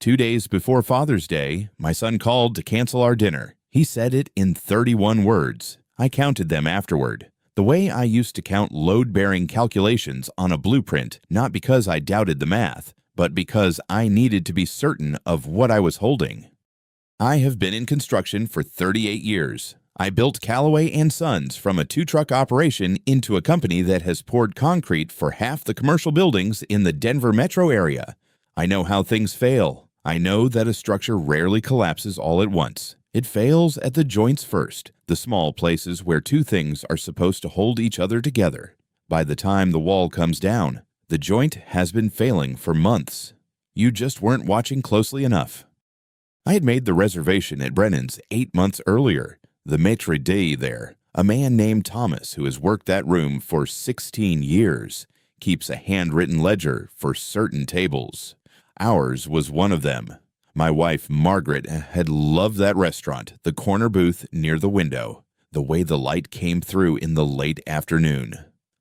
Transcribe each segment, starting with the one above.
2 days before Father's Day, my son called to cancel our dinner. He said it in 31 words. I counted them afterward. The way I used to count load-bearing calculations on a blueprint, not because I doubted the math, but because I needed to be certain of what I was holding. I have been in construction for 38 years. I built Callaway & Sons from a 2-truck operation into a company that has poured concrete for half the commercial buildings in the Denver metro area. I know how things fail. I know that a structure rarely collapses all at once. It fails at the joints first, the small places where two things are supposed to hold each other together. By the time the wall comes down, the joint has been failing for months. You just weren't watching closely enough. I had made the reservation at Brennan's 8 months earlier. The maitre d' there, a man named Thomas who has worked that room for 16 years, keeps a handwritten ledger for certain tables. Ours was one of them. My wife, Margaret, had loved that restaurant, the corner booth near the window, the way the light came through in the late afternoon.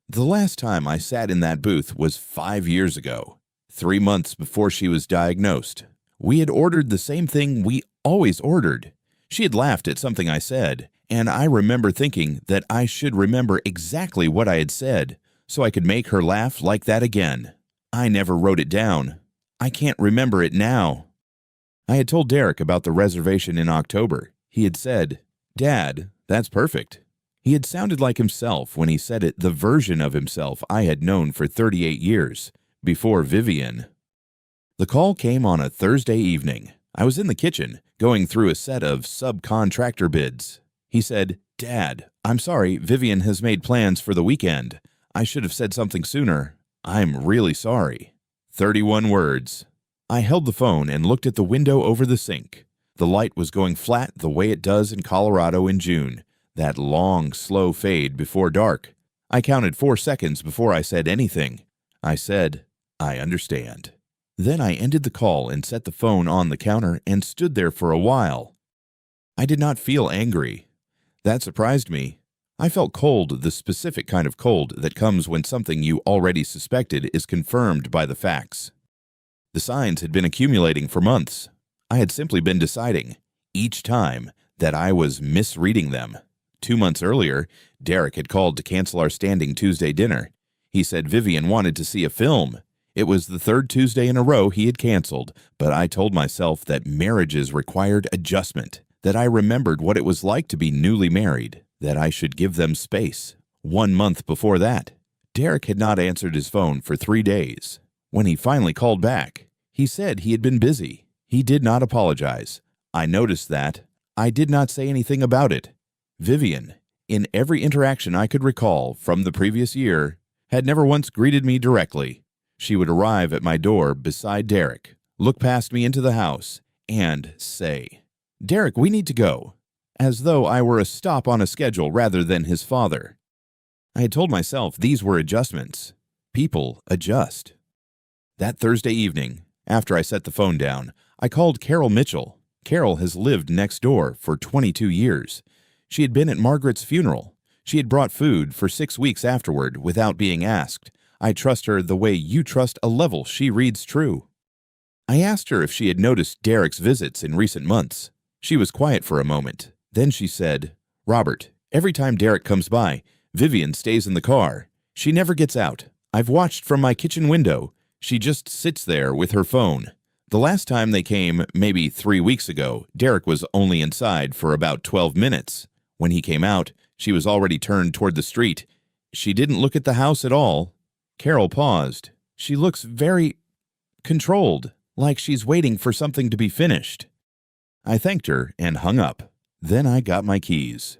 The last time I sat in that booth was 5 years ago, 3 months before she was diagnosed. We had ordered the same thing we always ordered. She had laughed at something I said, and I remember thinking that I should remember exactly what I had said, so I could make her laugh like that again. I never wrote it down. I can't remember it now. I had told Derek about the reservation in October. He had said, "Dad, that's perfect." He had sounded like himself when he said it, the version of himself I had known for 38 years, before Vivian. The call came on a Thursday evening. I was in the kitchen, going through a set of subcontractor bids. He said, "Dad, I'm sorry, Vivian has made plans for the weekend. I should have said something sooner. I'm really sorry." 31 words. I held the phone and looked at the window over the sink. The light was going flat the way it does in Colorado in June, that long, slow fade before dark. I counted 4 seconds before I said anything. I said, "I understand." Then I ended the call and set the phone on the counter and stood there for a while. I did not feel angry. That surprised me. I felt cold, the specific kind of cold that comes when something you already suspected is confirmed by the facts. The signs had been accumulating for months. I had simply been deciding, each time, that I was misreading them. 2 months earlier, Derek had called to cancel our standing Tuesday dinner. He said Vivian wanted to see a film. It was the 3rd Tuesday in a row he had canceled, but I told myself that marriages required adjustment, that I remembered what it was like to be newly married, that I should give them space. 1 month before that, Derek had not answered his phone for 3 days. When he finally called back, he said he had been busy. He did not apologize. I noticed that. I did not say anything about it. Vivian, in every interaction I could recall from the previous year, had never once greeted me directly. She would arrive at my door beside Derek, look past me into the house, and say, "Derek, we need to go," as though I were a stop on a schedule rather than his father. I had told myself these were adjustments. People adjust. That Thursday evening, after I set the phone down, I called Carol Mitchell. Carol has lived next door for 22 years. She had been at Margaret's funeral. She had brought food for 6 weeks afterward without being asked. I trust her the way you trust a level she reads true. I asked her if she had noticed Derek's visits in recent months. She was quiet for a moment. Then she said, "Robert, every time Derek comes by, Vivian stays in the car. She never gets out. I've watched from my kitchen window. She just sits there with her phone. The last time they came, maybe 3 weeks ago, Derek was only inside for about 12 minutes. When he came out, she was already turned toward the street. She didn't look at the house at all." Carol paused. She looks very controlled, like she's waiting for something to be finished. I thanked her and hung up. Then I got my keys.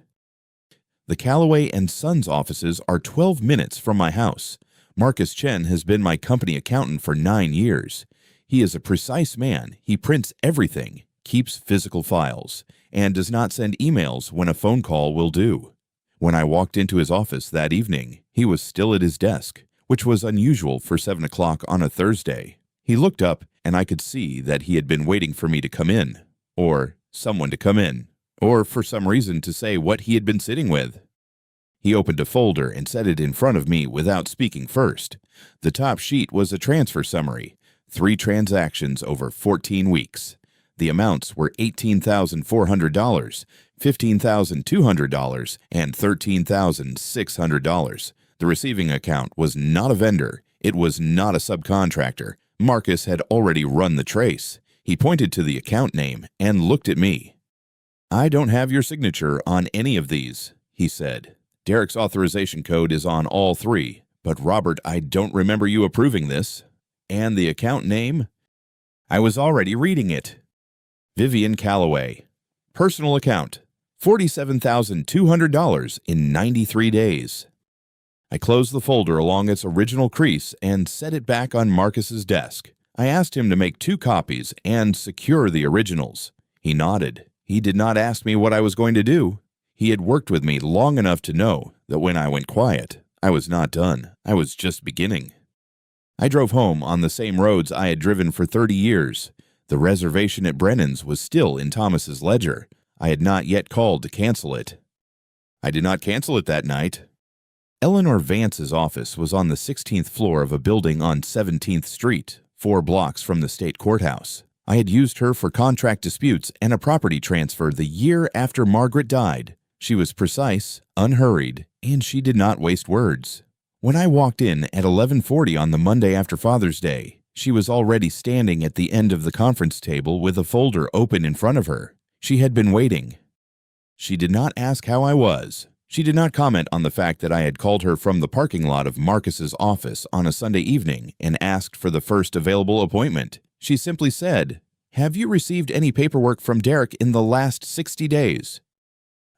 The Callaway & Sons offices are 12 minutes from my house. Marcus Chen has been my company accountant for 9 years. He is a precise man. He prints everything, keeps physical files, and does not send emails when a phone call will do. When I walked into his office that evening, he was still at his desk, which was unusual for 7 o'clock on a Thursday. He looked up, and I could see that he had been waiting for me to come in, or someone to come in, or for some reason to say what he had been sitting with. He opened a folder and set it in front of me without speaking first. The top sheet was a transfer summary, 3 transactions over 14 weeks. The amounts were $18,400, $15,200, and $13,600. The receiving account was not a vendor. It was not a subcontractor. Marcus had already run the trace. He pointed to the account name and looked at me. "I don't have your signature on any of these," he said. "Derek's authorization code is on all 3, but Robert, I don't remember you approving this." "And the account name?" I was already reading it. Vivian Calloway. Personal account. $47,200 in 93 days. I closed the folder along its original crease and set it back on Marcus's desk. I asked him to make 2 copies and secure the originals. He nodded. He did not ask me what I was going to do. He had worked with me long enough to know that when I went quiet, I was not done. I was just beginning. I drove home on the same roads I had driven for 30 years. The reservation at Brennan's was still in Thomas's ledger. I had not yet called to cancel it. I did not cancel it that night. Eleanor Vance's office was on the 16th floor of a building on 17th Street, 4 blocks from the state courthouse. I had used her for contract disputes and a property transfer the year after Margaret died. She was precise, unhurried, and she did not waste words. When I walked in at 11:40 on the Monday after Father's Day, she was already standing at the end of the conference table with a folder open in front of her. She had been waiting. She did not ask how I was. She did not comment on the fact that I had called her from the parking lot of Marcus's office on a Sunday evening and asked for the first available appointment. She simply said, "Have you received any paperwork from Derek in the last 60 days?"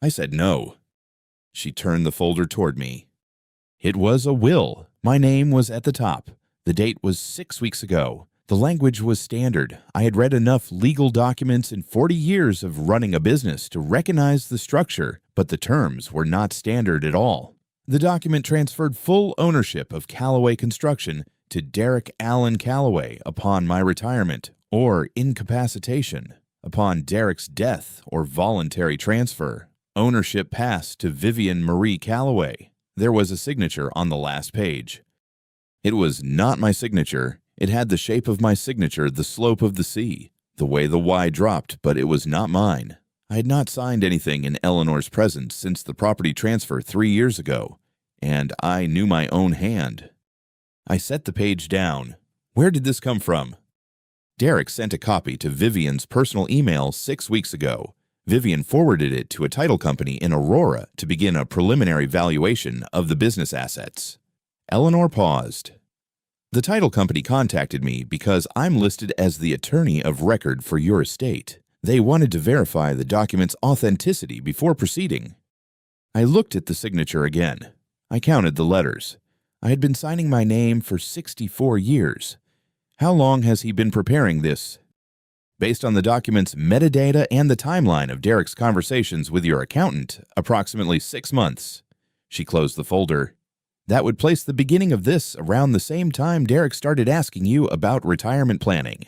I said no. She turned the folder toward me. It was a will. My name was at the top. The date was 6 weeks ago. The language was standard. I had read enough legal documents in 40 years of running a business to recognize the structure, but the terms were not standard at all. The document transferred full ownership of Callaway Construction to Derek Allen Callaway upon my retirement or incapacitation. Upon Derek's death or voluntary transfer, ownership passed to Vivian Marie Callaway. There was a signature on the last page. It was not my signature. It had the shape of my signature, the slope of the sea, the way the Y dropped, but it was not mine. I had not signed anything in Eleanor's presence since the property transfer 3 years ago, and I knew my own hand. I set the page down. Where did this come from? Derek sent a copy to Vivian's personal email 6 weeks ago. Vivian forwarded it to a title company in Aurora to begin a preliminary valuation of the business assets. Eleanor paused. The title company contacted me because I'm listed as the attorney of record for your estate. They wanted to verify the document's authenticity before proceeding. I looked at the signature again. I counted the letters. I had been signing my name for 64 years. How long has he been preparing this? Based on the document's metadata and the timeline of Derek's conversations with your accountant, approximately 6 months. She closed the folder. That would place the beginning of this around the same time Derek started asking you about retirement planning.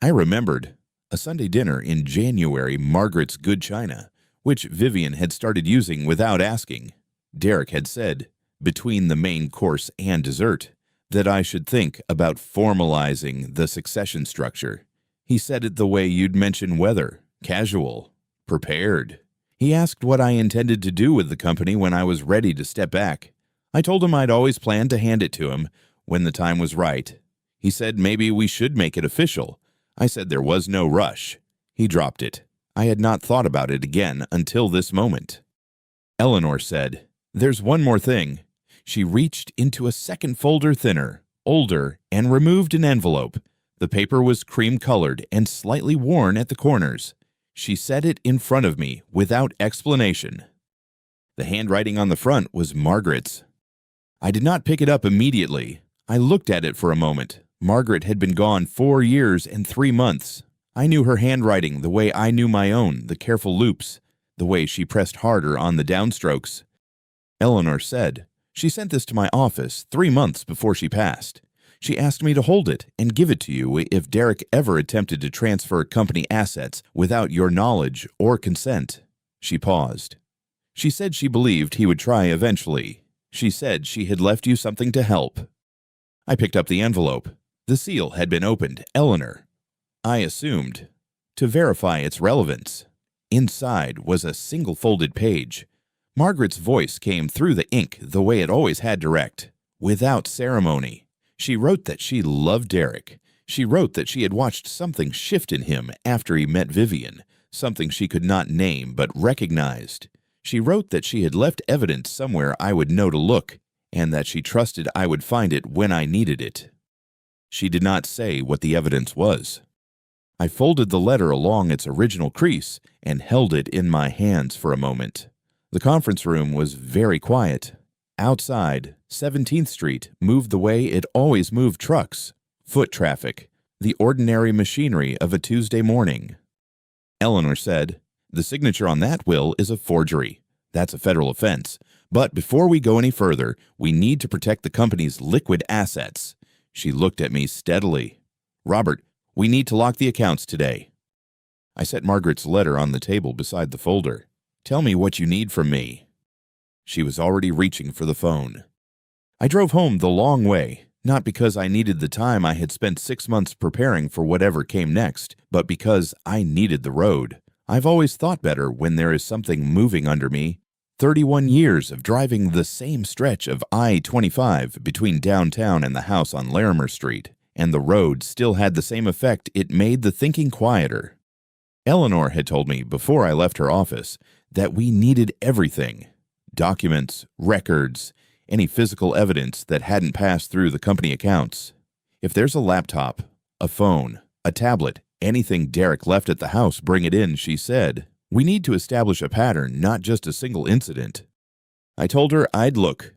I remembered a Sunday dinner in January, Margaret's Good China, which Vivian had started using without asking. Derek had said, between the main course and dessert, that I should think about formalizing the succession structure. He said it the way you'd mention weather, casual, prepared. He asked what I intended to do with the company when I was ready to step back. I told him I'd always planned to hand it to him when the time was right. He said maybe we should make it official. I said there was no rush. He dropped it. I had not thought about it again until this moment. Eleanor said, "There's one more thing." She reached into a second folder thinner, older, and removed an envelope. The paper was cream-colored and slightly worn at the corners. She set it in front of me without explanation. The handwriting on the front was Margaret's. I did not pick it up immediately. I looked at it for a moment. Margaret had been gone 4 years and 3 months. I knew her handwriting the way I knew my own, the careful loops, the way she pressed harder on the downstrokes. Eleanor said, "She sent this to my office 3 months before she passed. She asked me to hold it and give it to you if Derek ever attempted to transfer company assets without your knowledge or consent." She paused. She said she believed he would try eventually. She said she had left you something to help. I picked up the envelope. The seal had been opened, Eleanor. I assumed, to verify its relevance. Inside was a single-folded page. Margaret's voice came through the ink the way it always had, direct, without ceremony. She wrote that she loved Derek. She wrote that she had watched something shift in him after he met Vivian, something she could not name but recognized. She wrote that she had left evidence somewhere I would know to look, and that she trusted I would find it when I needed it. She did not say what the evidence was. I folded the letter along its original crease and held it in my hands for a moment. The conference room was very quiet. Outside, 17th Street moved the way it always moved trucks, foot traffic, the ordinary machinery of a Tuesday morning. Eleanor said, "The signature on that will is a forgery. That's a federal offense. But before we go any further, we need to protect the company's liquid assets." She looked at me steadily. "Robert, we need to lock the accounts today." I set Margaret's letter on the table beside the folder. "Tell me what you need from me." She was already reaching for the phone. I drove home the long way, not because I needed the time I had spent 6 months preparing for whatever came next, but because I needed the road. I've always thought better when there is something moving under me. 31 years of driving the same stretch of I-25 between downtown and the house on Larimer Street, and the road still had the same effect. It made the thinking quieter. Eleanor had told me before I left her office that we needed everything: documents, records, any physical evidence that hadn't passed through the company accounts. If there's a laptop, a phone, a tablet, anything Derek left at the house, bring it in, she said. We need to establish a pattern, not just a single incident. I told her I'd look.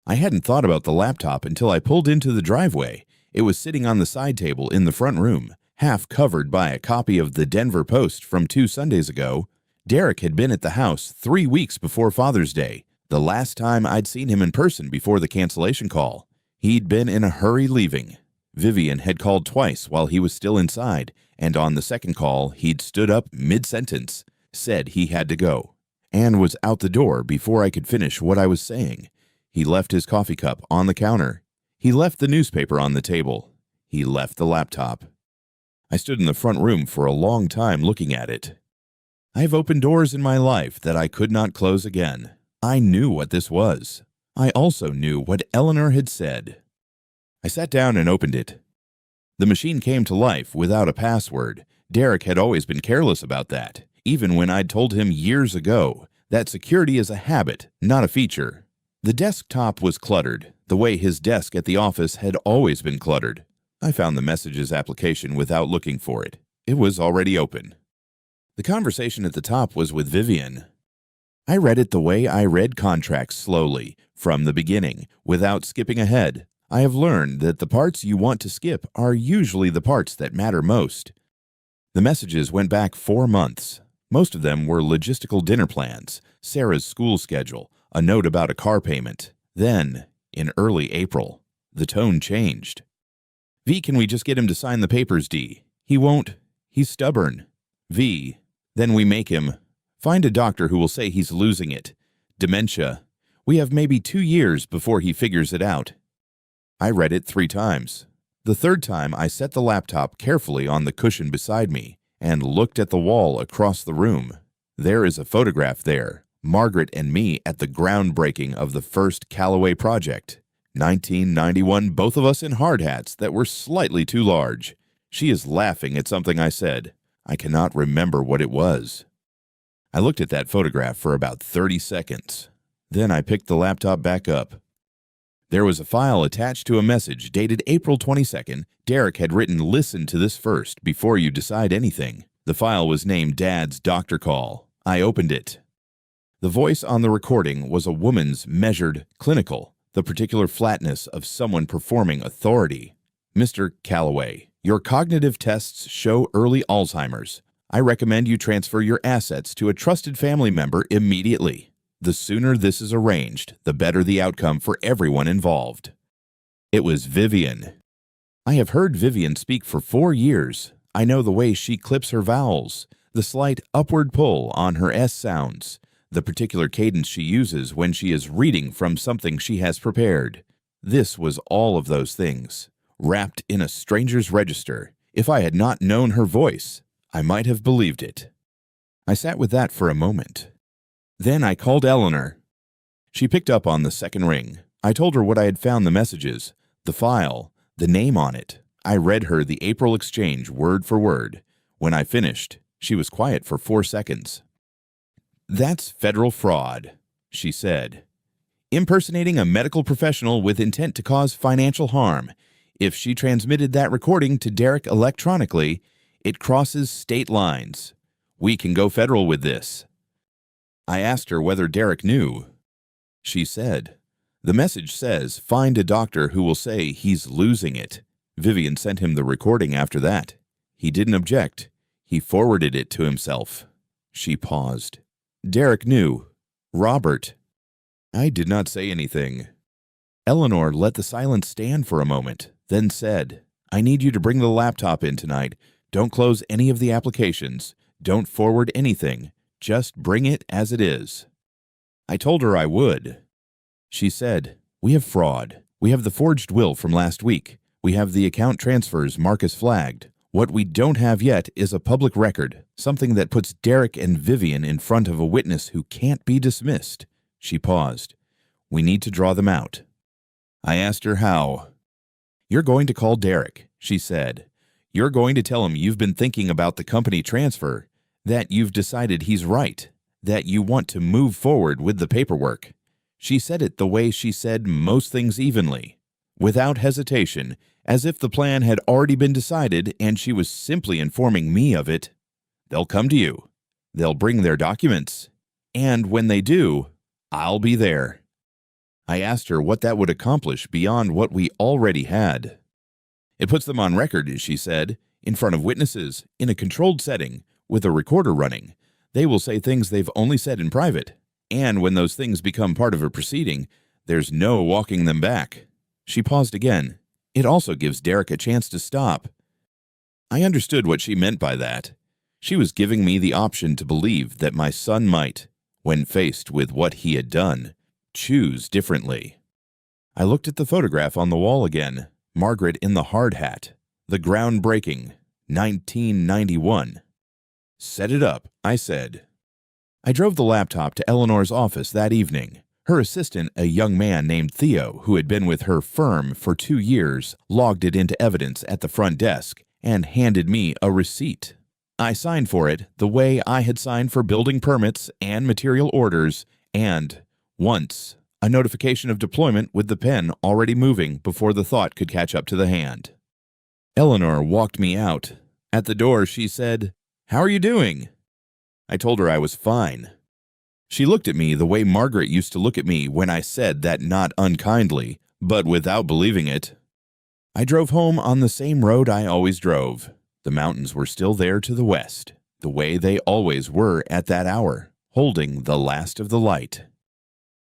I hadn't thought about the laptop until I pulled into the driveway. It was sitting on the side table in the front room, half covered by a copy of the Denver Post from 2 Sundays ago. Derek had been at the house 3 weeks before Father's Day, the last time I'd seen him in person before the cancellation call. He'd been in a hurry leaving. Vivian had called twice while he was still inside, and on the second call, he'd stood up mid-sentence, said he had to go, and was out the door before I could finish what I was saying. He left his coffee cup on the counter. He left the newspaper on the table. He left the laptop. I stood in the front room for a long time looking at it. I've opened doors in my life that I could not close again. I knew what this was. I also knew what Eleanor had said. I sat down and opened it. The machine came to life without a password. Derek had always been careless about that, even when I'd told him years ago that security is a habit, not a feature. The desktop was cluttered, the way his desk at the office had always been cluttered. I found the Messages application without looking for it. It was already open. The conversation at the top was with Vivian. I read it the way I read contracts, slowly, from the beginning, without skipping ahead. I have learned that the parts you want to skip are usually the parts that matter most. The messages went back 4 months. Most of them were logistical dinner plans, Sarah's school schedule, a note about a car payment. Then, in early April, the tone changed. V, can we just get him to sign the papers, D? He won't. He's stubborn. V, then we make him. Find a doctor who will say he's losing it. Dementia. We have maybe 2 years before he figures it out. I read it 3 times. The third time, I set the laptop carefully on the cushion beside me and looked at the wall across the room. There is a photograph there, Margaret and me at the groundbreaking of the first Callaway project. 1991, both of us in hard hats that were slightly too large. She is laughing at something I said. I cannot remember what it was. I looked at that photograph for about 30 seconds. Then I picked the laptop back up. There was a file attached to a message dated April 22nd. Derek had written, "Listen to this first before you decide anything." The file was named Dad's Doctor Call. I opened it. The voice on the recording was a woman's, measured, clinical, the particular flatness of someone performing authority. "Mr. Callaway, your cognitive tests show early Alzheimer's. I recommend you transfer your assets to a trusted family member immediately. The sooner this is arranged, the better the outcome for everyone involved." It was Vivian. I have heard Vivian speak for 4 years. I know the way she clips her vowels, the slight upward pull on her S sounds, the particular cadence she uses when she is reading from something she has prepared. This was all of those things, wrapped in a stranger's register. If I had not known her voice, I might have believed it. I sat with that for a moment. Then I called Eleanor. She picked up on the second ring. I told her what I had found, the messages, the file, the name on it. I read her the April exchange word for word. When I finished, she was quiet for 4 seconds. "That's federal fraud," she said. "Impersonating a medical professional with intent to cause financial harm. If she transmitted that recording to Derek electronically, it crosses state lines. We can go federal with this." I asked her whether Derek knew. She said, "The message says, find a doctor who will say he's losing it." Vivian sent him the recording after that. He didn't object. He forwarded it to himself. She paused. "Derek knew. Robert." I did not say anything. Eleanor let the silence stand for a moment, then said, "I need you to bring the laptop in tonight. Don't close any of the applications. Don't forward anything. Just bring it as it is." I told her I would. She said, "We have fraud. We have the forged will from last week. We have the account transfers Marcus flagged. What we don't have yet is a public record, something that puts Derek and Vivian in front of a witness who can't be dismissed." She paused. "We need to draw them out." I asked her how. "You're going to call Derek," she said. "You're going to tell him you've been thinking about the company transfer, that you've decided he's right, that you want to move forward with the paperwork." She said it the way she said most things, evenly, without hesitation, as if the plan had already been decided and she was simply informing me of it. "They'll come to you. They'll bring their documents. And when they do, I'll be there." I asked her what that would accomplish beyond what we already had. "It puts them on record," she said, "in front of witnesses, in a controlled setting, with a recorder running. They will say things they've only said in private. And when those things become part of a proceeding, there's no walking them back." She paused again. "It also gives Derek a chance to stop." I understood what she meant by that. She was giving me the option to believe that my son might, when faced with what he had done, choose differently. I looked at the photograph on the wall again, Margaret in the hard hat, the groundbreaking 1991. "Set it up," I said. I drove the laptop to Eleanor's office that evening. Her assistant, a young man named Theo, who had been with her firm for 2 years, logged it into evidence at the front desk and handed me a receipt. I signed for it the way I had signed for building permits and material orders, and, once, a notification of deployment with the pen already moving before the thought could catch up to the hand. Eleanor walked me out. At the door, she said, "How are you doing?" I told her I was fine. She looked at me the way Margaret used to look at me when I said that, not unkindly, but without believing it. I drove home on the same road I always drove. The mountains were still there to the west, the way they always were at that hour, holding the last of the light.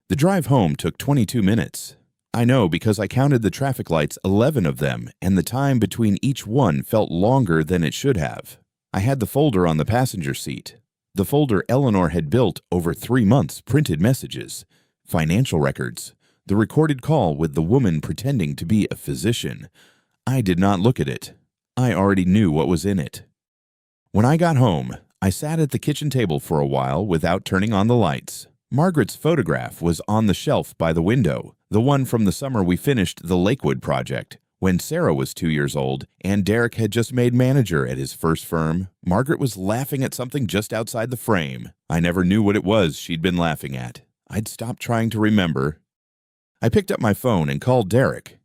The drive home took 22 minutes. I know because I counted the traffic lights, 11 of them, and the time between each one felt longer than it should have. I had the folder on the passenger seat. The folder Eleanor had built over 3 months, printed messages, financial records, the recorded call with the woman pretending to be a physician. I did not look at it. I already knew what was in it. When I got home, I sat at the kitchen table for a while without turning on the lights. Margaret's photograph was on the shelf by the window, the one from the summer we finished the Lakewood project. When Sarah was 2 years old and Derek had just made manager at his first firm, Margaret was laughing at something just outside the frame. I never knew what it was she'd been laughing at. I'd stopped trying to remember. I picked up my phone and called Derek.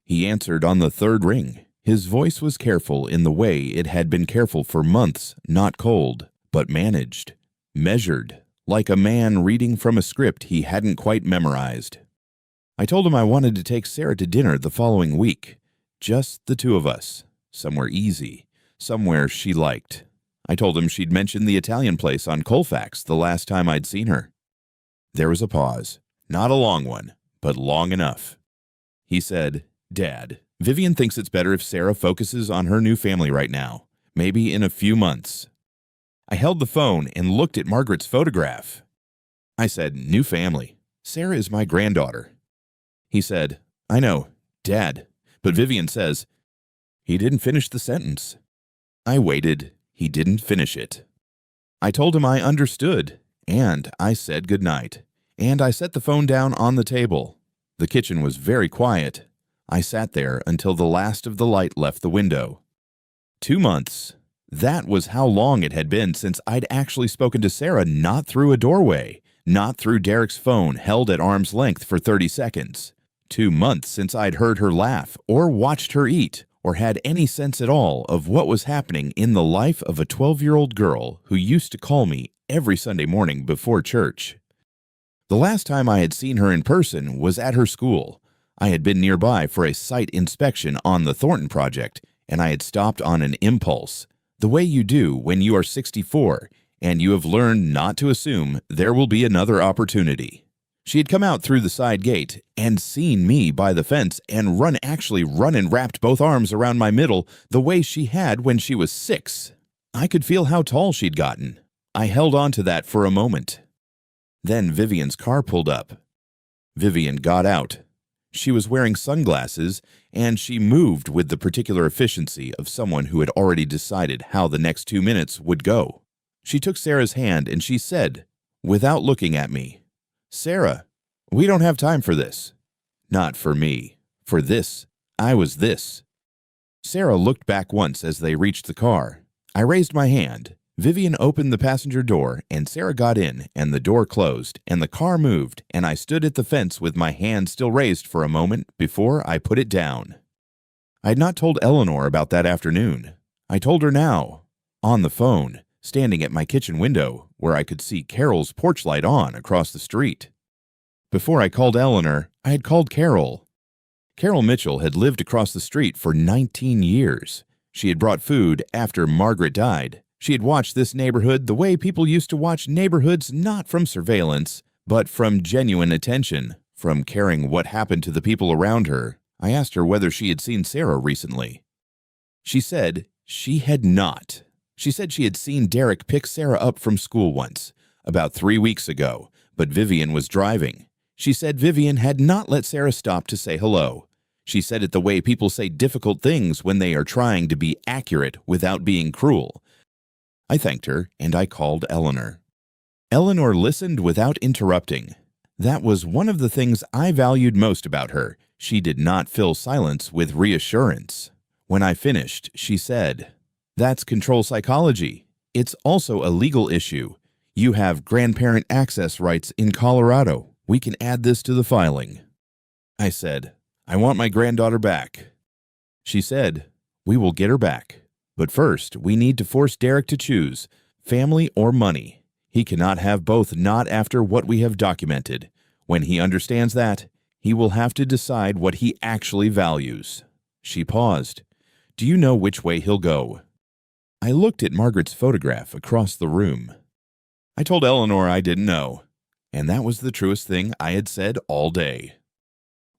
He answered on the 3rd ring. His voice was careful in the way it had been careful for months, not cold, but managed, measured, like a man reading from a script he hadn't quite memorized. I told him I wanted to take Sarah to dinner the following week. Just the 2 of us. Somewhere easy. Somewhere she liked. I told him she'd mentioned the Italian place on Colfax the last time I'd seen her. There was a pause. Not a long one, but long enough. He said, "Dad, Vivian thinks it's better if Sarah focuses on her new family right now. Maybe in a few months." I held the phone and looked at Margaret's photograph. I said, "New family. Sarah is my granddaughter." He said, "I know, Dad, But Vivian says, "He didn't finish the sentence." I waited. He didn't finish it. I told him I understood, and I said goodnight. And I set the phone down on the table. The kitchen was very quiet. I sat there until the last of the light left the window. 2 months. That was how long it had been since I'd actually spoken to Sarah, not through a doorway, not through Derek's phone held at arm's length for 30 seconds. 2 months since I'd heard her laugh or watched her eat or had any sense at all of what was happening in the life of a 12-year-old girl who used to call me every Sunday morning before church. The last time I had seen her in person was at her school. I had been nearby for a site inspection on the Thornton project, and I had stopped on an impulse, the way you do when you are 64 and you have learned not to assume there will be another opportunity. She had come out through the side gate and seen me by the fence and run and wrapped both arms around my middle the way she had when she was 6. I could feel how tall she'd gotten. I held on to that for a moment. Then Vivian's car pulled up. Vivian got out. She was wearing sunglasses, and she moved with the particular efficiency of someone who had already decided how the next 2 minutes would go. She took Sarah's hand and she said, without looking at me, "Sarah, we don't have time for this." Not for me. For this, I was this. Sarah looked back once as they reached the car. I raised my hand. Vivian opened the passenger door, and Sarah got in, and the door closed, and the car moved, and I stood at the fence with my hand still raised for a moment before I put it down. I had not told Eleanor about that afternoon. I told her now, on the phone, standing at my kitchen window, where I could see Carol's porch light on across the street. Before I called Eleanor, I had called Carol. Carol Mitchell had lived across the street for 19 years. She had brought food after Margaret died. She had watched this neighborhood the way people used to watch neighborhoods, not from surveillance, but from genuine attention, from caring what happened to the people around her. I asked her whether she had seen Sarah recently. She said she had not. She said she had seen Derek pick Sarah up from school once, about 3 weeks ago, but Vivian was driving. She said Vivian had not let Sarah stop to say hello. She said it the way people say difficult things when they are trying to be accurate without being cruel. I thanked her, and I called Eleanor. Eleanor listened without interrupting. That was one of the things I valued most about her. She did not fill silence with reassurance. When I finished, she said, "That's control psychology. It's also a legal issue. You have grandparent access rights in Colorado. We can add this to the filing." I said, "I want my granddaughter back." She said, "We will get her back. But first, we need to force Derek to choose, family or money. He cannot have both, not after what we have documented. When he understands that, he will have to decide what he actually values." She paused. "Do you know which way he'll go?" I looked at Margaret's photograph across the room. I told Eleanor I didn't know, and that was the truest thing I had said all day.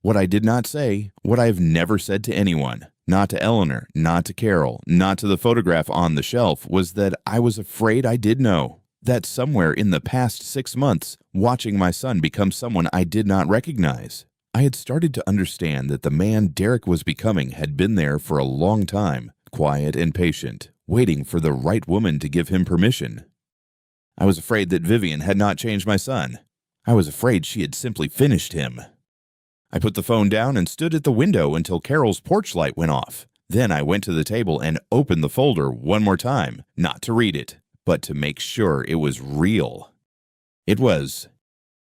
What I did not say, what I have never said to anyone, not to Eleanor, not to Carol, not to the photograph on the shelf, was that I was afraid I did know, that somewhere in the past 6 months, watching my son become someone I did not recognize, I had started to understand that the man Derek was becoming had been there for a long time, quiet and patient, waiting for the right woman to give him permission. I was afraid that Vivian had not changed my son. I was afraid she had simply finished him. I put the phone down and stood at the window until Carol's porch light went off. Then I went to the table and opened the folder one more time, not to read it, but to make sure it was real. It was.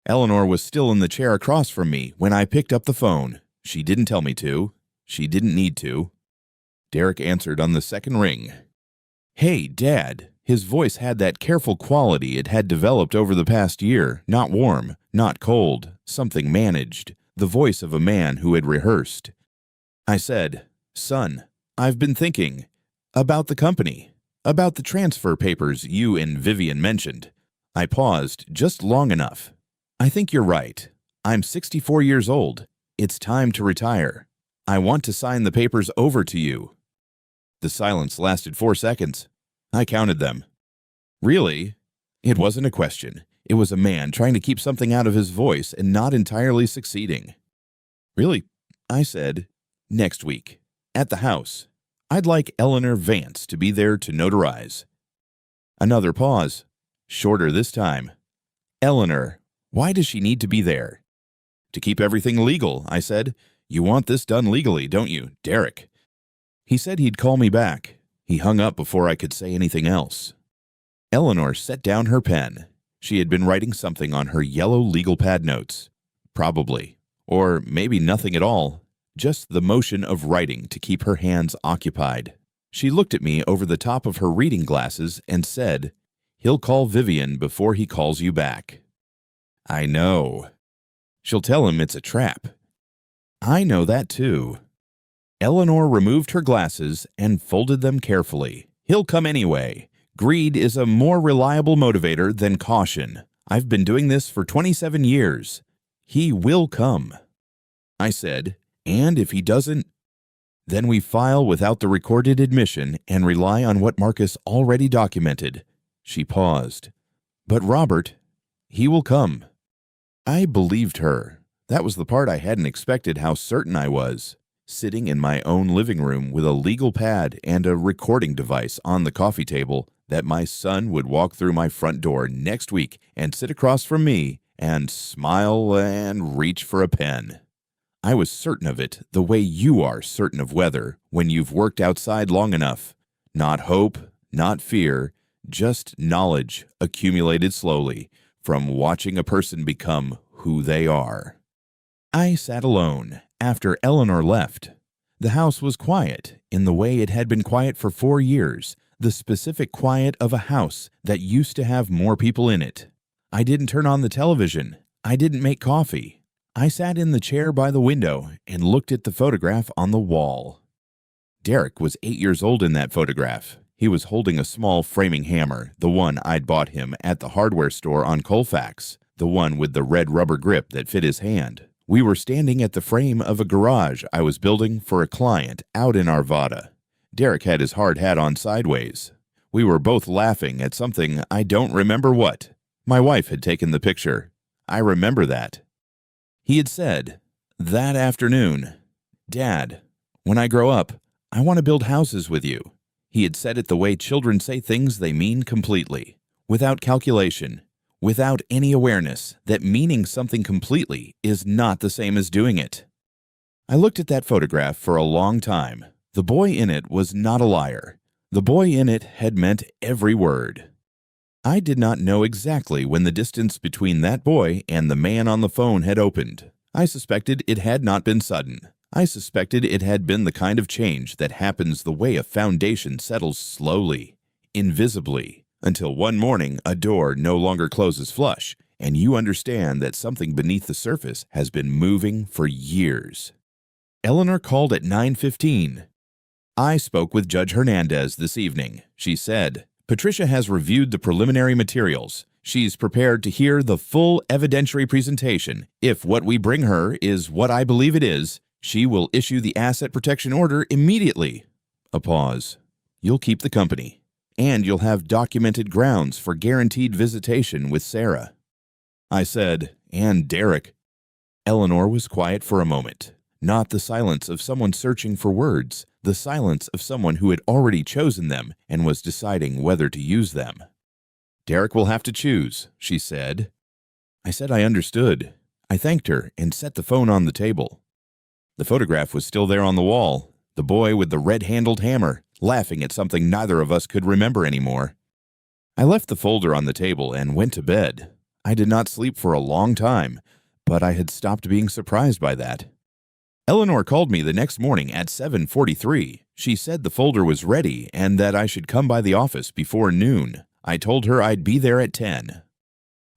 Eleanor was still in the chair across from me when I picked up the phone. She didn't tell me to. She didn't need to. Derek answered on the second ring. "Hey, Dad." His voice had that careful quality it had developed over the past year, not warm, not cold, something managed. The voice of a man who had rehearsed. I said, "Son, I've been thinking about the company, about the transfer papers you and Vivian mentioned." I paused just long enough. "I think you're right. I'm 64 years old. It's time to retire. I want to sign the papers over to you." The silence lasted 4 seconds. I counted them. "Really?" It wasn't a question. It was a man trying to keep something out of his voice and not entirely succeeding. "Really?" I said. Next week. At the house. I'd like Eleanor Vance to be there to notarize. Another pause. Shorter this time. Eleanor, why does she need to be there? To keep everything legal, I said. You want this done legally, don't you, Derek? He said he'd call me back. He hung up before I could say anything else. Eleanor set down her pen. She had been writing something on her yellow legal pad notes. Probably. Or maybe nothing at all. Just the motion of writing to keep her hands occupied. She looked at me over the top of her reading glasses and said, "He'll call Vivian before he calls you back." I know. She'll tell him it's a trap. I know that too. Eleanor removed her glasses and folded them carefully. He'll come anyway. Greed is a more reliable motivator than caution. I've been doing this for 27 years. He will come. I said, and if he doesn't, then we file without the recorded admission and rely on what Marcus already documented. She paused. But Robert, he will come. I believed her. That was the part I hadn't expected how certain I was. Sitting in my own living room with a legal pad and a recording device on the coffee table, that my son would walk through my front door next week and sit across from me and smile and reach for a pen. I was certain of it the way you are certain of weather when you've worked outside long enough. Not hope, not fear, just knowledge accumulated slowly from watching a person become who they are. I sat alone after Eleanor left. The house was quiet in the way it had been quiet for 4 years, the specific quiet of a house that used to have more people in it. I didn't turn on the television. I didn't make coffee. I sat in the chair by the window and looked at the photograph on the wall. Derek was 8 years old in that photograph. He was holding a small framing hammer, the one I'd bought him at the hardware store on Colfax, the one with the red rubber grip that fit his hand. We were standing at the frame of a garage I was building for a client out in Arvada. Derek had his hard hat on sideways. We were both laughing at something I don't remember what. My wife had taken the picture. I remember that. He had said, that afternoon, "Dad, when I grow up, I want to build houses with you." He had said it the way children say things they mean completely, without calculation, without any awareness that meaning something completely is not the same as doing it. I looked at that photograph for a long time. The boy in it was not a liar. The boy in it had meant every word. I did not know exactly when the distance between that boy and the man on the phone had opened. I suspected it had not been sudden. I suspected it had been the kind of change that happens the way a foundation settles slowly, invisibly, until one morning a door no longer closes flush, and you understand that something beneath the surface has been moving for years. Eleanor called at 9:15. I spoke with Judge Hernandez this evening. She said, "Patricia has reviewed the preliminary materials. She's prepared to hear the full evidentiary presentation. If what we bring her is what I believe it is, she will issue the asset protection order immediately." A pause. "You'll keep the company, and you'll have documented grounds for guaranteed visitation with Sarah." I said, "And Derek." Eleanor was quiet for a moment. Not the silence of someone searching for words, the silence of someone who had already chosen them and was deciding whether to use them. "Derek will have to choose," she said. I said I understood. I thanked her and set the phone on the table. The photograph was still there on the wall, the boy with the red-handled hammer, laughing at something neither of us could remember anymore. I left the folder on the table and went to bed. I did not sleep for a long time, but I had stopped being surprised by that. Eleanor called me the next morning at 7:43. She said the folder was ready and that I should come by the office before noon. I told her I'd be there at 10.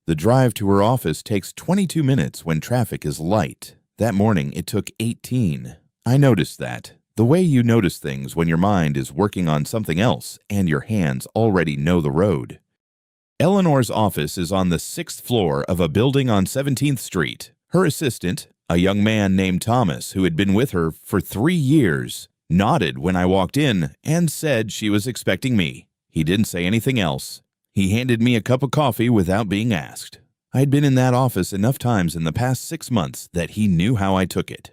The drive to her office takes 22 minutes when traffic is light. That morning it took 18. I noticed that. The way you notice things when your mind is working on something else and your hands already know the road. Eleanor's office is on the 6th floor of a building on 17th Street. Her assistant, a young man named Thomas who had been with her for 3 years, nodded when I walked in and said she was expecting me. He didn't say anything else. He handed me a cup of coffee without being asked. I had been in that office enough times in the past 6 months that he knew how I took it.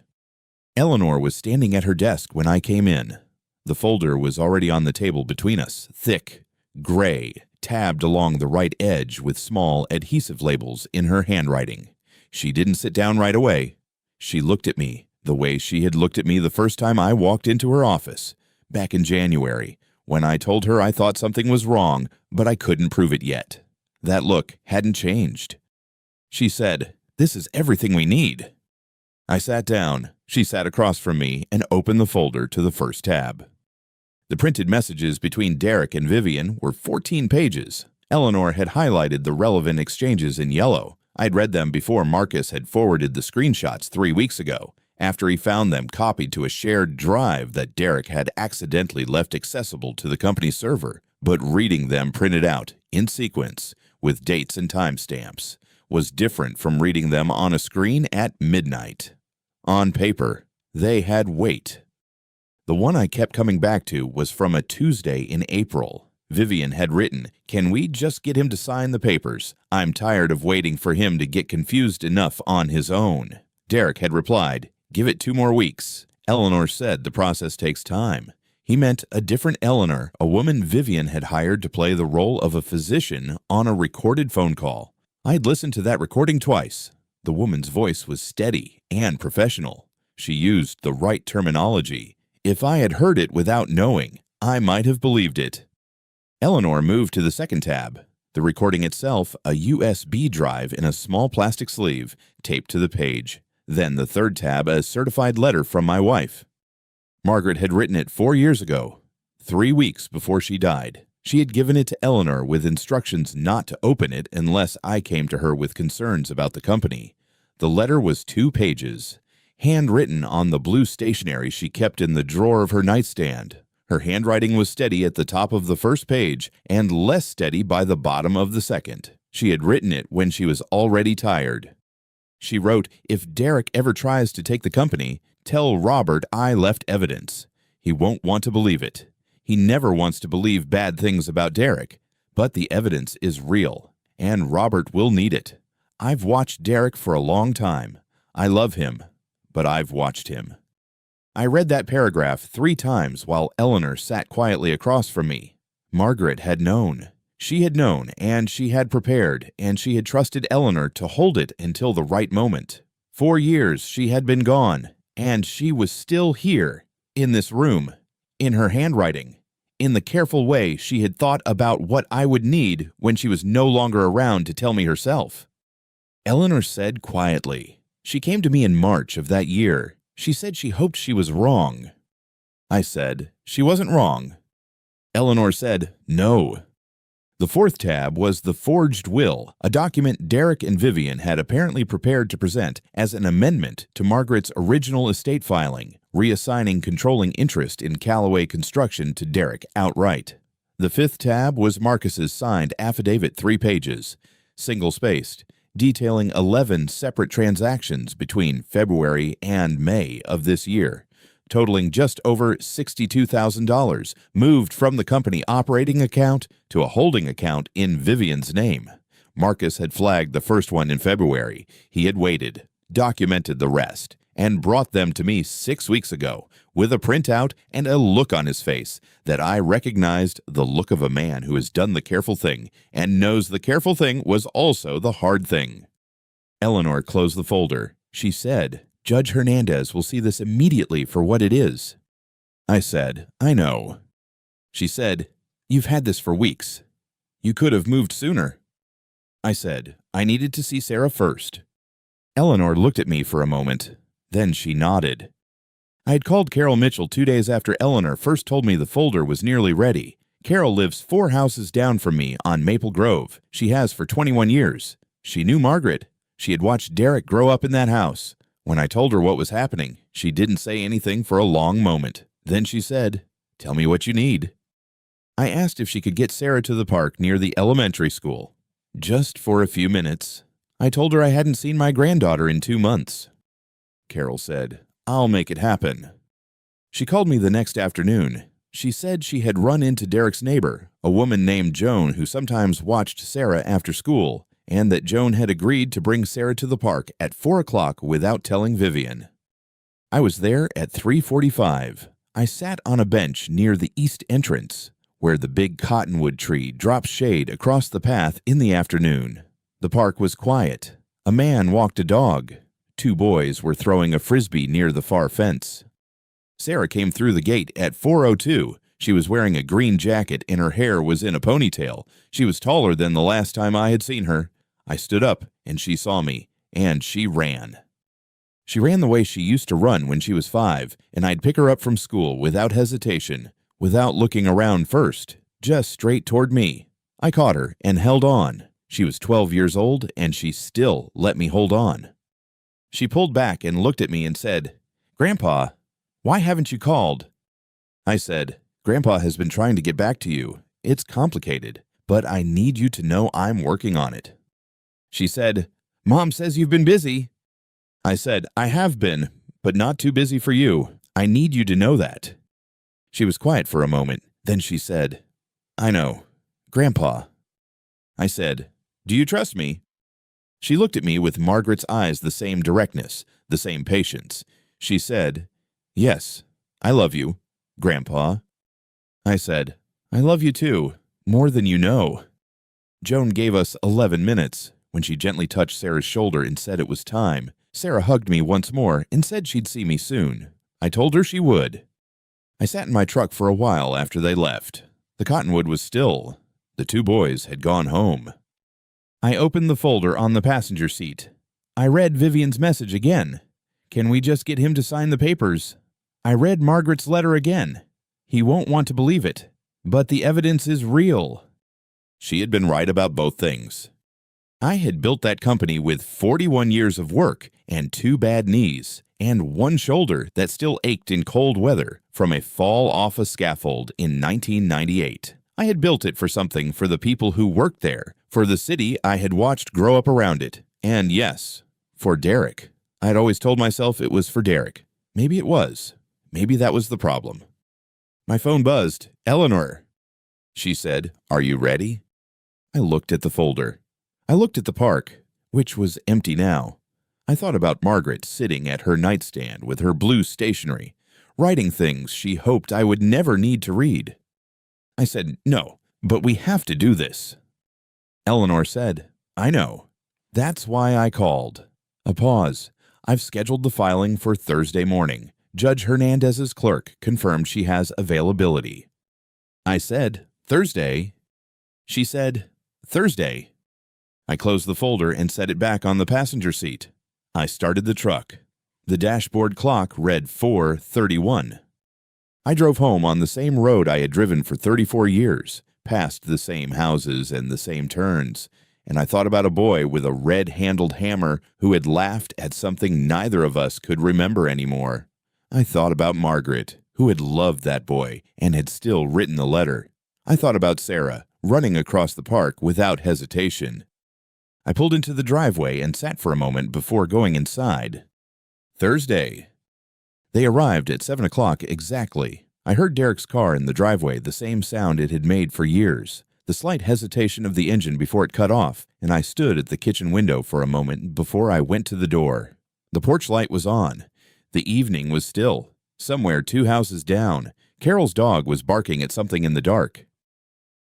Eleanor was standing at her desk when I came in. The folder was already on the table between us, thick, gray, tabbed along the right edge with small adhesive labels in her handwriting. She didn't sit down right away. She looked at me the way she had looked at me the first time I walked into her office, back in January, when I told her I thought something was wrong, but I couldn't prove it yet. That look hadn't changed. She said, "This is everything we need." I sat down. She sat across from me and opened the folder to the first tab. The printed messages between Derek and Vivian were 14 pages. Eleanor had highlighted the relevant exchanges in yellow. I'd read them before Marcus had forwarded the screenshots 3 weeks ago, after he found them copied to a shared drive that Derek had accidentally left accessible to the company server. But reading them printed out, in sequence, with dates and timestamps, was different from reading them on a screen at midnight. On paper, they had weight. The one I kept coming back to was from a Tuesday in April. Vivian had written, "Can we just get him to sign the papers? I'm tired of waiting for him to get confused enough on his own." Derek had replied, "Give it 2 more weeks." Eleanor said the process takes time. He meant a different Eleanor, a woman Vivian had hired to play the role of a physician on a recorded phone call. I'd listened to that recording twice. The woman's voice was steady and professional. She used the right terminology. If I had heard it without knowing, I might have believed it. Eleanor moved to the second tab. The recording itself, a USB drive in a small plastic sleeve, taped to the page. Then the third tab, a certified letter from my wife. Margaret had written it 4 years ago, 3 weeks before she died. She had given it to Eleanor with instructions not to open it unless I came to her with concerns about the company. The letter was 2 pages, handwritten on the blue stationery she kept in the drawer of her nightstand. Her handwriting was steady at the top of the first page and less steady by the bottom of the second. She had written it when she was already tired. She wrote, "If Derek ever tries to take the company, tell Robert I left evidence. He won't want to believe it. He never wants to believe bad things about Derek, but the evidence is real, and Robert will need it. I've watched Derek for a long time. I love him, but I've watched him." I read that paragraph 3 times while Eleanor sat quietly across from me. Margaret had known. She had known, and she had prepared, and she had trusted Eleanor to hold it until the right moment. 4 years she had been gone, and she was still here, in this room, in her handwriting, in the careful way she had thought about what I would need when she was no longer around to tell me herself. Eleanor said quietly. She came to me in March of that year. She said she hoped she was wrong. I said, "She wasn't wrong." Eleanor said, "No." The fourth tab was the forged will, a document Derek and Vivian had apparently prepared to present as an amendment to Margaret's original estate filing, reassigning controlling interest in Callaway Construction to Derek outright. The fifth tab was Marcus's signed affidavit, 3 pages, single-spaced, detailing 11 separate transactions between February and May of this year, totaling just over $62,000, moved from the company operating account to a holding account in Vivian's name. Marcus had flagged the first one in February. He had waited, documented the rest, and brought them to me 6 weeks ago with a printout and a look on his face that I recognized the look of a man who has done the careful thing and knows the careful thing was also the hard thing. Eleanor closed the folder. She said, "Judge Hernandez will see this immediately for what it is." I said, "I know." She said, "You've had this for weeks. You could have moved sooner." I said, "I needed to see Sarah first." Eleanor looked at me for a moment. Then she nodded. I had called Carol Mitchell 2 days after Eleanor first told me the folder was nearly ready. Carol lives 4 houses down from me on Maple Grove. She has for 21 years. She knew Margaret. She had watched Derek grow up in that house. When I told her what was happening, she didn't say anything for a long moment. Then she said, "Tell me what you need." I asked if she could get Sarah to the park near the elementary school. Just for a few minutes. I told her I hadn't seen my granddaughter in 2 months. Carol said, "I'll make it happen." She called me the next afternoon. She said she had run into Derek's neighbor, a woman named Joan who sometimes watched Sarah after school, and that Joan had agreed to bring Sarah to the park at 4 o'clock without telling Vivian. I was there at 3:45. I sat on a bench near the east entrance, where the big cottonwood tree drops shade across the path in the afternoon. The park was quiet. A man walked a dog. 2 boys were throwing a frisbee near the far fence. Sarah came through the gate at 4:02. She was wearing a green jacket and her hair was in a ponytail. She was taller than the last time I had seen her. I stood up and she saw me, and she ran. She ran the way she used to run when she was 5, and I'd pick her up from school without hesitation, without looking around first, just straight toward me. I caught her and held on. She was 12 years old, and she still let me hold on. She pulled back and looked at me and said, "Grandpa, why haven't you called?" I said, "Grandpa has been trying to get back to you. It's complicated, but I need you to know I'm working on it." She said, "Mom says you've been busy." I said, "I have been, but not too busy for you. I need you to know that." She was quiet for a moment. Then she said, "I know. Grandpa." I said, "Do you trust me?" She looked at me with Margaret's eyes, the same directness, the same patience. She said, "Yes, I love you, Grandpa." I said, "I love you too, more than you know." Joan gave us 11 minutes. When she gently touched Sarah's shoulder and said it was time, Sarah hugged me once more and said she'd see me soon. I told her she would. I sat in my truck for a while after they left. The cottonwood was still. The 2 boys had gone home. I opened the folder on the passenger seat. I read Vivian's message again. Can we just get him to sign the papers? I read Margaret's letter again. He won't want to believe it, but the evidence is real. She had been right about both things. I had built that company with 41 years of work and 2 bad knees and 1 shoulder that still ached in cold weather from a fall off a scaffold in 1998. I had built it for something for the people who worked there, for the city I had watched grow up around it, and yes, for Derek. I had always told myself it was for Derek. Maybe it was. Maybe that was the problem. My phone buzzed. "Eleanor." She said, "Are you ready?" I looked at the folder. I looked at the park, which was empty now. I thought about Margaret sitting at her nightstand with her blue stationery, writing things she hoped I would never need to read. I said, "No, but we have to do this." Eleanor said, "I know. That's why I called." A pause. "I've scheduled the filing for Thursday morning. Judge Hernandez's clerk confirmed she has availability." I said, "Thursday?" She said, "Thursday." I closed the folder and set it back on the passenger seat. I started the truck. The dashboard clock read 4:31. I drove home on the same road I had driven for 34 years, past the same houses and the same turns, and I thought about a boy with a red-handled hammer who had laughed at something neither of us could remember anymore. I thought about Margaret, who had loved that boy and had still written the letter. I thought about Sarah, running across the park without hesitation. I pulled into the driveway and sat for a moment before going inside. Thursday. They arrived at 7 o'clock exactly. I heard Derek's car in the driveway, the same sound it had made for years, the slight hesitation of the engine before it cut off, and I stood at the kitchen window for a moment before I went to the door. The porch light was on. The evening was still. Somewhere 2 houses down, Carol's dog was barking at something in the dark.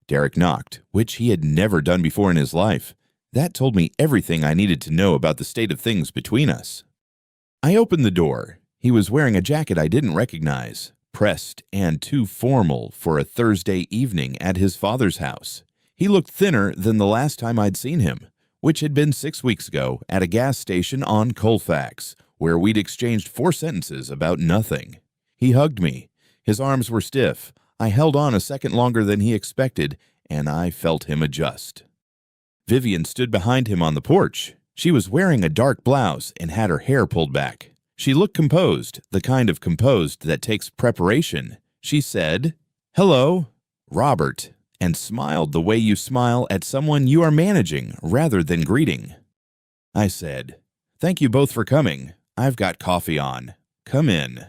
Derek knocked, which he had never done before in his life. That told me everything I needed to know about the state of things between us. I opened the door. He was wearing a jacket I didn't recognize, pressed and too formal for a Thursday evening at his father's house. He looked thinner than the last time I'd seen him, which had been 6 weeks ago at a gas station on Colfax, where we'd exchanged 4 sentences about nothing. He hugged me. His arms were stiff. I held on a second longer than he expected, and I felt him adjust. Vivian stood behind him on the porch. She was wearing a dark blouse and had her hair pulled back. She looked composed, the kind of composed that takes preparation. She said, "Hello, Robert," and smiled the way you smile at someone you are managing rather than greeting. I said, "Thank you both for coming. I've got coffee on. Come in."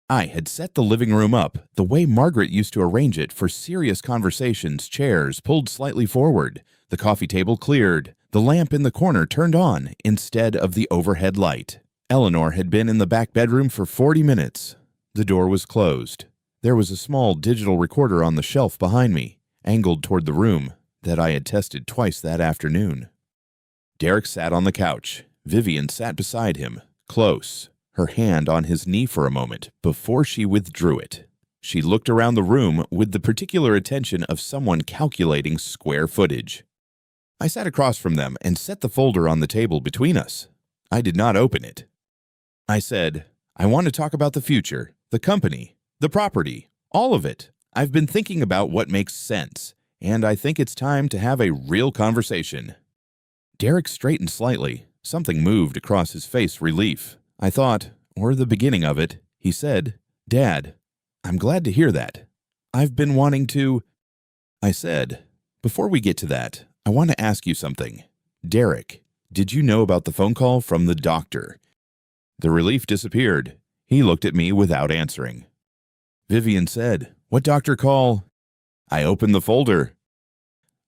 I had set the living room up the way Margaret used to arrange it for serious conversations, chairs pulled slightly forward, the coffee table cleared, the lamp in the corner turned on instead of the overhead light. Eleanor had been in the back bedroom for 40 minutes. The door was closed. There was a small digital recorder on the shelf behind me, angled toward the room, that I had tested twice that afternoon. Derek sat on the couch. Vivian sat beside him, close, her hand on his knee for a moment before she withdrew it. She looked around the room with the particular attention of someone calculating square footage. I sat across from them and set the folder on the table between us. I did not open it. I said, "I want to talk about the future, the company, the property, all of it. I've been thinking about what makes sense, and I think it's time to have a real conversation." Derek straightened slightly. Something moved across his face, relief, I thought, or the beginning of it. He said, "Dad, I'm glad to hear that. I've been wanting to—" I said, "Before we get to that, I want to ask you something. Derek, did you know about the phone call from the doctor?" The relief disappeared. He looked at me without answering. Vivian said, "What doctor call?" I opened the folder.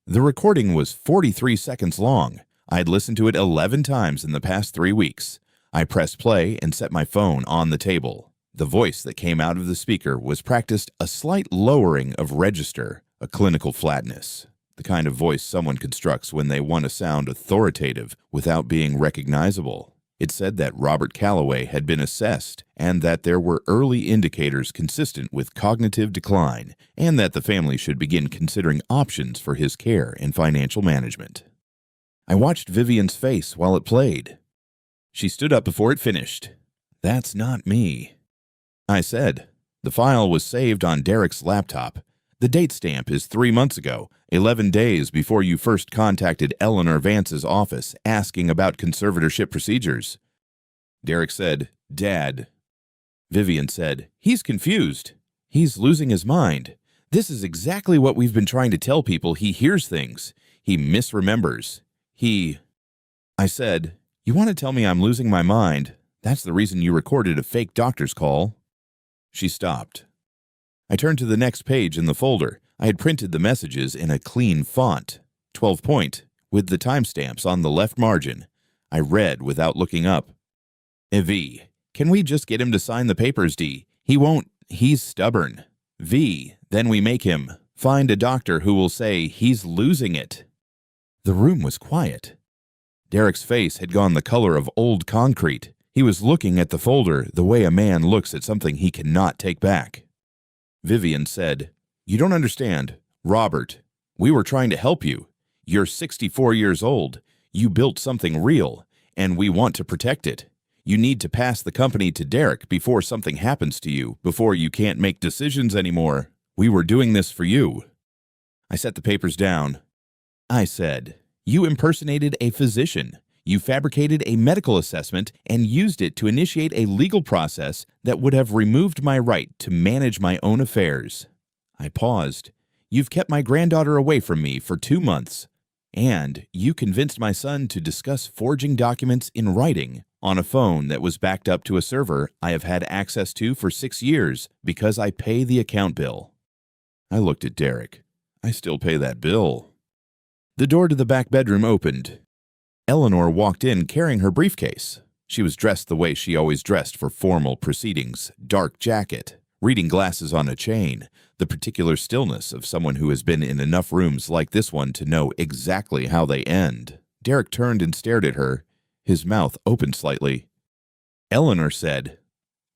The recording was 43 seconds long. I'd listened to it 11 times in the past 3 weeks. I pressed play and set my phone on the table. The voice that came out of the speaker was practiced a slight lowering of register, a clinical flatness, the kind of voice someone constructs when they want to sound authoritative without being recognizable. It said that Robert Calloway had been assessed and that there were early indicators consistent with cognitive decline and that the family should begin considering options for his care and financial management. I watched Vivian's face while it played. She stood up before it finished. "That's not me." I said, "The file was saved on Derek's laptop. The date stamp is 3 months ago, 11 days before you first contacted Eleanor Vance's office asking about conservatorship procedures." Derek said, "Dad." Vivian said, "He's confused. He's losing his mind. This is exactly what we've been trying to tell people. He hears things. He misremembers. I said, "You want to tell me I'm losing my mind? That's the reason you recorded a fake doctor's call." She stopped. I turned to the next page in the folder. I had printed the messages in a clean font, 12-point, with the timestamps on the left margin. I read without looking up. "V, can we just get him to sign the papers, D? He won't. He's stubborn. V, then we make him. Find a doctor who will say he's losing it." The room was quiet. Derek's face had gone the color of old concrete. He was looking at the folder the way a man looks at something he cannot take back. Vivian said, "You don't understand. Robert, we were trying to help you. You're 64 years old. You built something real, and we want to protect it. You need to pass the company to Derek before something happens to you, before you can't make decisions anymore. We were doing this for you." I set the papers down. I said, "You impersonated a physician. You fabricated a medical assessment and used it to initiate a legal process that would have removed my right to manage my own affairs." I paused. "You've kept my granddaughter away from me for 2 months. And you convinced my son to discuss forging documents in writing on a phone that was backed up to a server I have had access to for 6 years because I pay the account bill." I looked at Derek. "I still pay that bill." The door to the back bedroom opened. Eleanor walked in carrying her briefcase. She was dressed the way she always dressed for formal proceedings, dark jacket, reading glasses on a chain, the particular stillness of someone who has been in enough rooms like this one to know exactly how they end. Derek turned and stared at her, his mouth opened slightly. Eleanor said,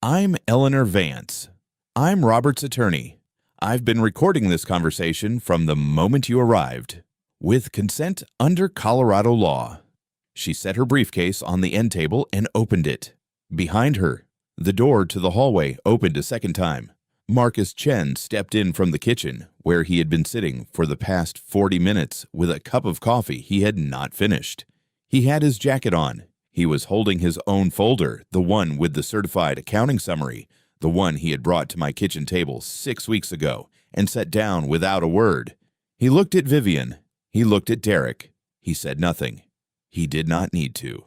"I'm Eleanor Vance. I'm Robert's attorney. I've been recording this conversation from the moment you arrived, with consent under Colorado law." She set her briefcase on the end table and opened it. Behind her, the door to the hallway opened a second time. Marcus Chen stepped in from the kitchen, where he had been sitting for the past 40 minutes with a cup of coffee he had not finished. He had his jacket on. He was holding his own folder, the one with the certified accounting summary, the one he had brought to my kitchen table 6 weeks ago, and sat down without a word. He looked at Vivian. He looked at Derek. He said nothing. He did not need to.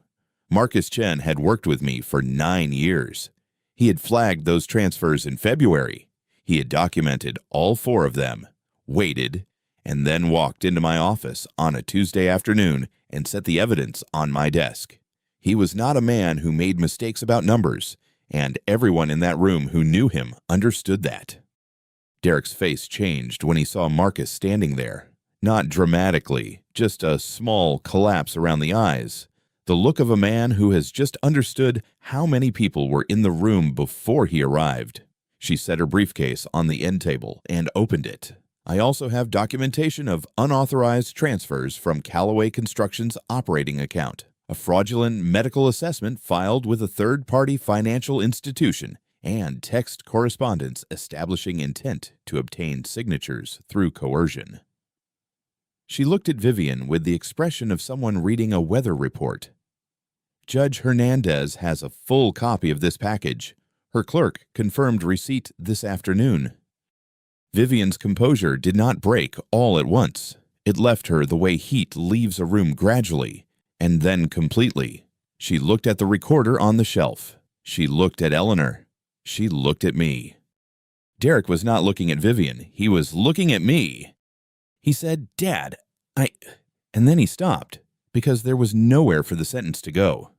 Marcus Chen had worked with me for 9 years. He had flagged those transfers in February. He had documented all 4 of them, waited, and then walked into my office on a Tuesday afternoon and set the evidence on my desk. He was not a man who made mistakes about numbers, and everyone in that room who knew him understood that. Derek's face changed when he saw Marcus standing there. Not dramatically, just a small collapse around the eyes. The look of a man who has just understood how many people were in the room before he arrived. She set her briefcase on the end table and opened it. I also have documentation of unauthorized transfers from Callaway Construction's operating account, a fraudulent medical assessment filed with a third-party financial institution, and text correspondence establishing intent to obtain signatures through coercion. She looked at Vivian with the expression of someone reading a weather report. Judge Hernandez has a full copy of this package. Her clerk confirmed receipt this afternoon. Vivian's composure did not break all at once. It left her the way heat leaves a room gradually, and then completely. She looked at the recorder on the shelf. She looked at Eleanor. She looked at me. Derek was not looking at Vivian. He was looking at me. He said, "Dad, And then he stopped, because there was nowhere for the sentence to go.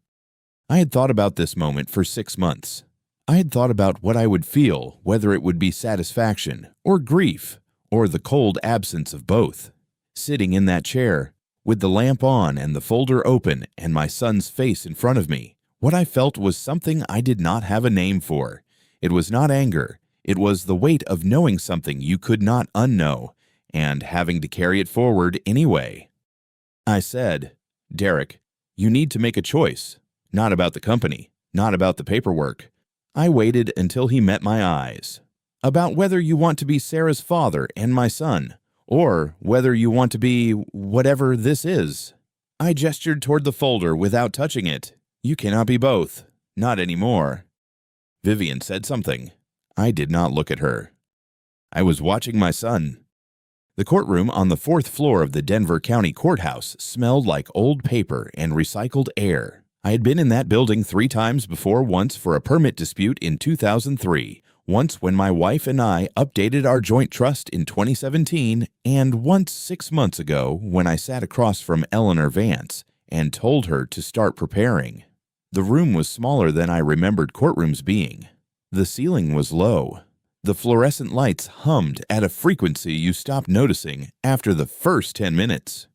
I had thought about this moment for 6 months. I had thought about what I would feel, whether it would be satisfaction, or grief, or the cold absence of both. Sitting in that chair, with the lamp on and the folder open and my son's face in front of me, what I felt was something I did not have a name for. It was not anger. It was the weight of knowing something you could not unknow, and having to carry it forward anyway. I said, "Derek, you need to make a choice. Not about the company, not about the paperwork." I waited until he met my eyes. "About whether you want to be Sarah's father and my son, or whether you want to be whatever this is." I gestured toward the folder without touching it. "You cannot be both. Not anymore." Vivian said something. I did not look at her. I was watching my son. The courtroom on the 4th floor of the Denver County Courthouse smelled like old paper and recycled air. I had been in that building 3 times before, once for a permit dispute in 2003, once when my wife and I updated our joint trust in 2017, and once 6 months ago when I sat across from Eleanor Vance and told her to start preparing. The room was smaller than I remembered courtrooms being. The ceiling was low. The fluorescent lights hummed at a frequency you stopped noticing after the first 10 minutes.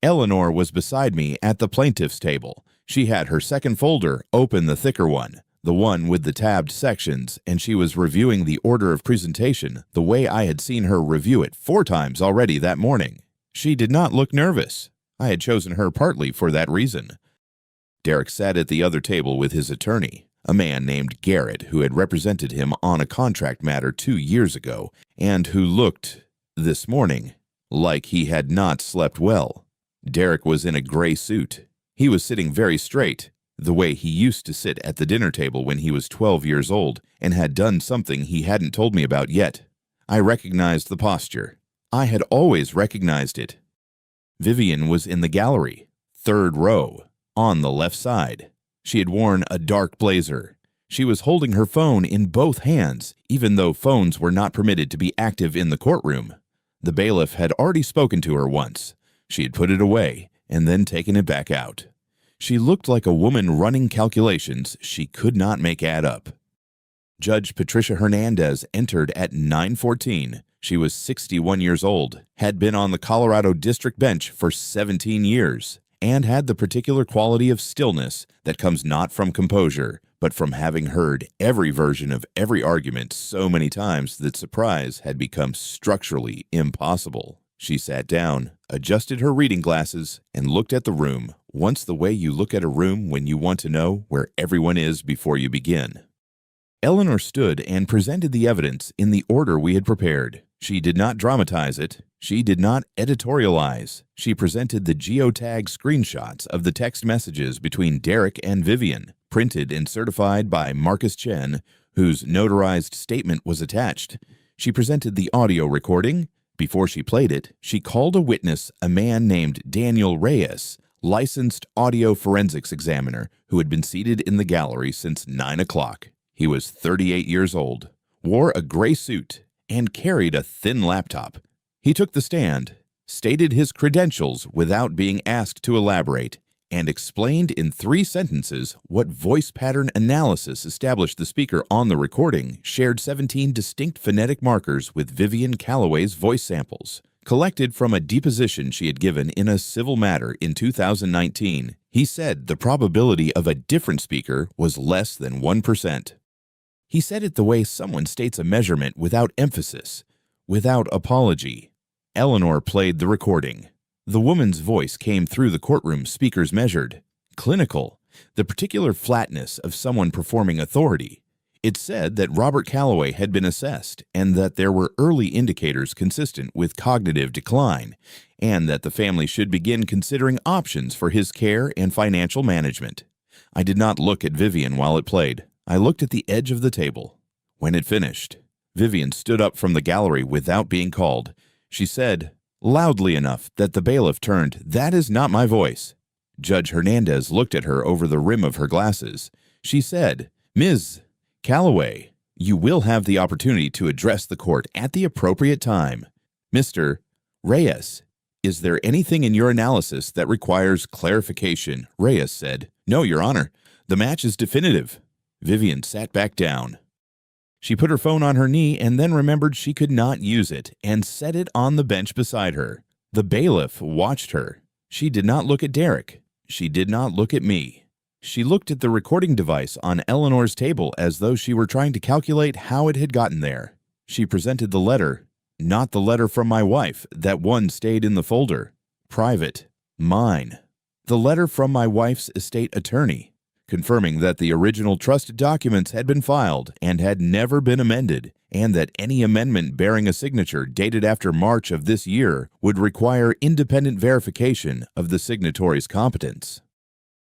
Eleanor was beside me at the plaintiff's table. She had her second folder open, the thicker one, the one with the tabbed sections, and she was reviewing the order of presentation the way I had seen her review it 4 times already that morning. She did not look nervous. I had chosen her partly for that reason. Derek sat at the other table with his attorney, a man named Garrett who had represented him on a contract matter 2 years ago, and who looked, this morning, like he had not slept well. Derek was in a gray suit. He was sitting very straight, the way he used to sit at the dinner table when he was 12 years old and had done something he hadn't told me about yet. I recognized the posture. I had always recognized it. Vivian was in the gallery, 3rd row, on the left side. She had worn a dark blazer. She was holding her phone in both hands, even though phones were not permitted to be active in the courtroom. The bailiff had already spoken to her once. She had put it away and then taken it back out. She looked like a woman running calculations she could not make add up. Judge Patricia Hernandez entered at 9:14. She was 61 years old, had been on the Colorado District Bench for 17 years, and had the particular quality of stillness that comes not from composure, but from having heard every version of every argument so many times that surprise had become structurally impossible. She sat down, adjusted her reading glasses, and looked at the room, once the way you look at a room when you want to know where everyone is before you begin. Eleanor stood and presented the evidence in the order we had prepared. She did not dramatize it. She did not editorialize. She presented the geotag screenshots of the text messages between Derek and Vivian, printed and certified by Marcus Chen, whose notarized statement was attached. She presented the audio recording. Before she played it, she called a witness, a man named Daniel Reyes, licensed audio forensics examiner who had been seated in the gallery since 9 o'clock. He was 38 years old, wore a gray suit, and carried a thin laptop. He took the stand, stated his credentials without being asked to elaborate, and explained in 3 sentences what voice pattern analysis established the speaker on the recording shared 17 distinct phonetic markers with Vivian Calloway's voice samples, collected from a deposition she had given in a civil matter in 2019. He said the probability of a different speaker was less than 1%. He said it the way someone states a measurement without emphasis, without apology. Eleanor played the recording. The woman's voice came through the courtroom speakers measured. Clinical, the particular flatness of someone performing authority. It said that Robert Calloway had been assessed and that there were early indicators consistent with cognitive decline, and that the family should begin considering options for his care and financial management. I did not look at Vivian while it played. I looked at the edge of the table. When it finished, Vivian stood up from the gallery without being called. She said, loudly enough that the bailiff turned, "That is not my voice." Judge Hernandez looked at her over the rim of her glasses. She said, "Ms. Calloway, you will have the opportunity to address the court at the appropriate time. Mr. Reyes, is there anything in your analysis that requires clarification?" Reyes said, "No, Your Honor. The match is definitive." Vivian sat back down. She put her phone on her knee and then remembered she could not use it and set it on the bench beside her. The bailiff watched her. She did not look at Derek. She did not look at me. She looked at the recording device on Eleanor's table as though she were trying to calculate how it had gotten there. She presented the letter. Not the letter from my wife. That one stayed in the folder. Private. Mine. The letter from my wife's estate attorney, confirming that the original trust documents had been filed and had never been amended, and that any amendment bearing a signature dated after March of this year would require independent verification of the signatory's competence.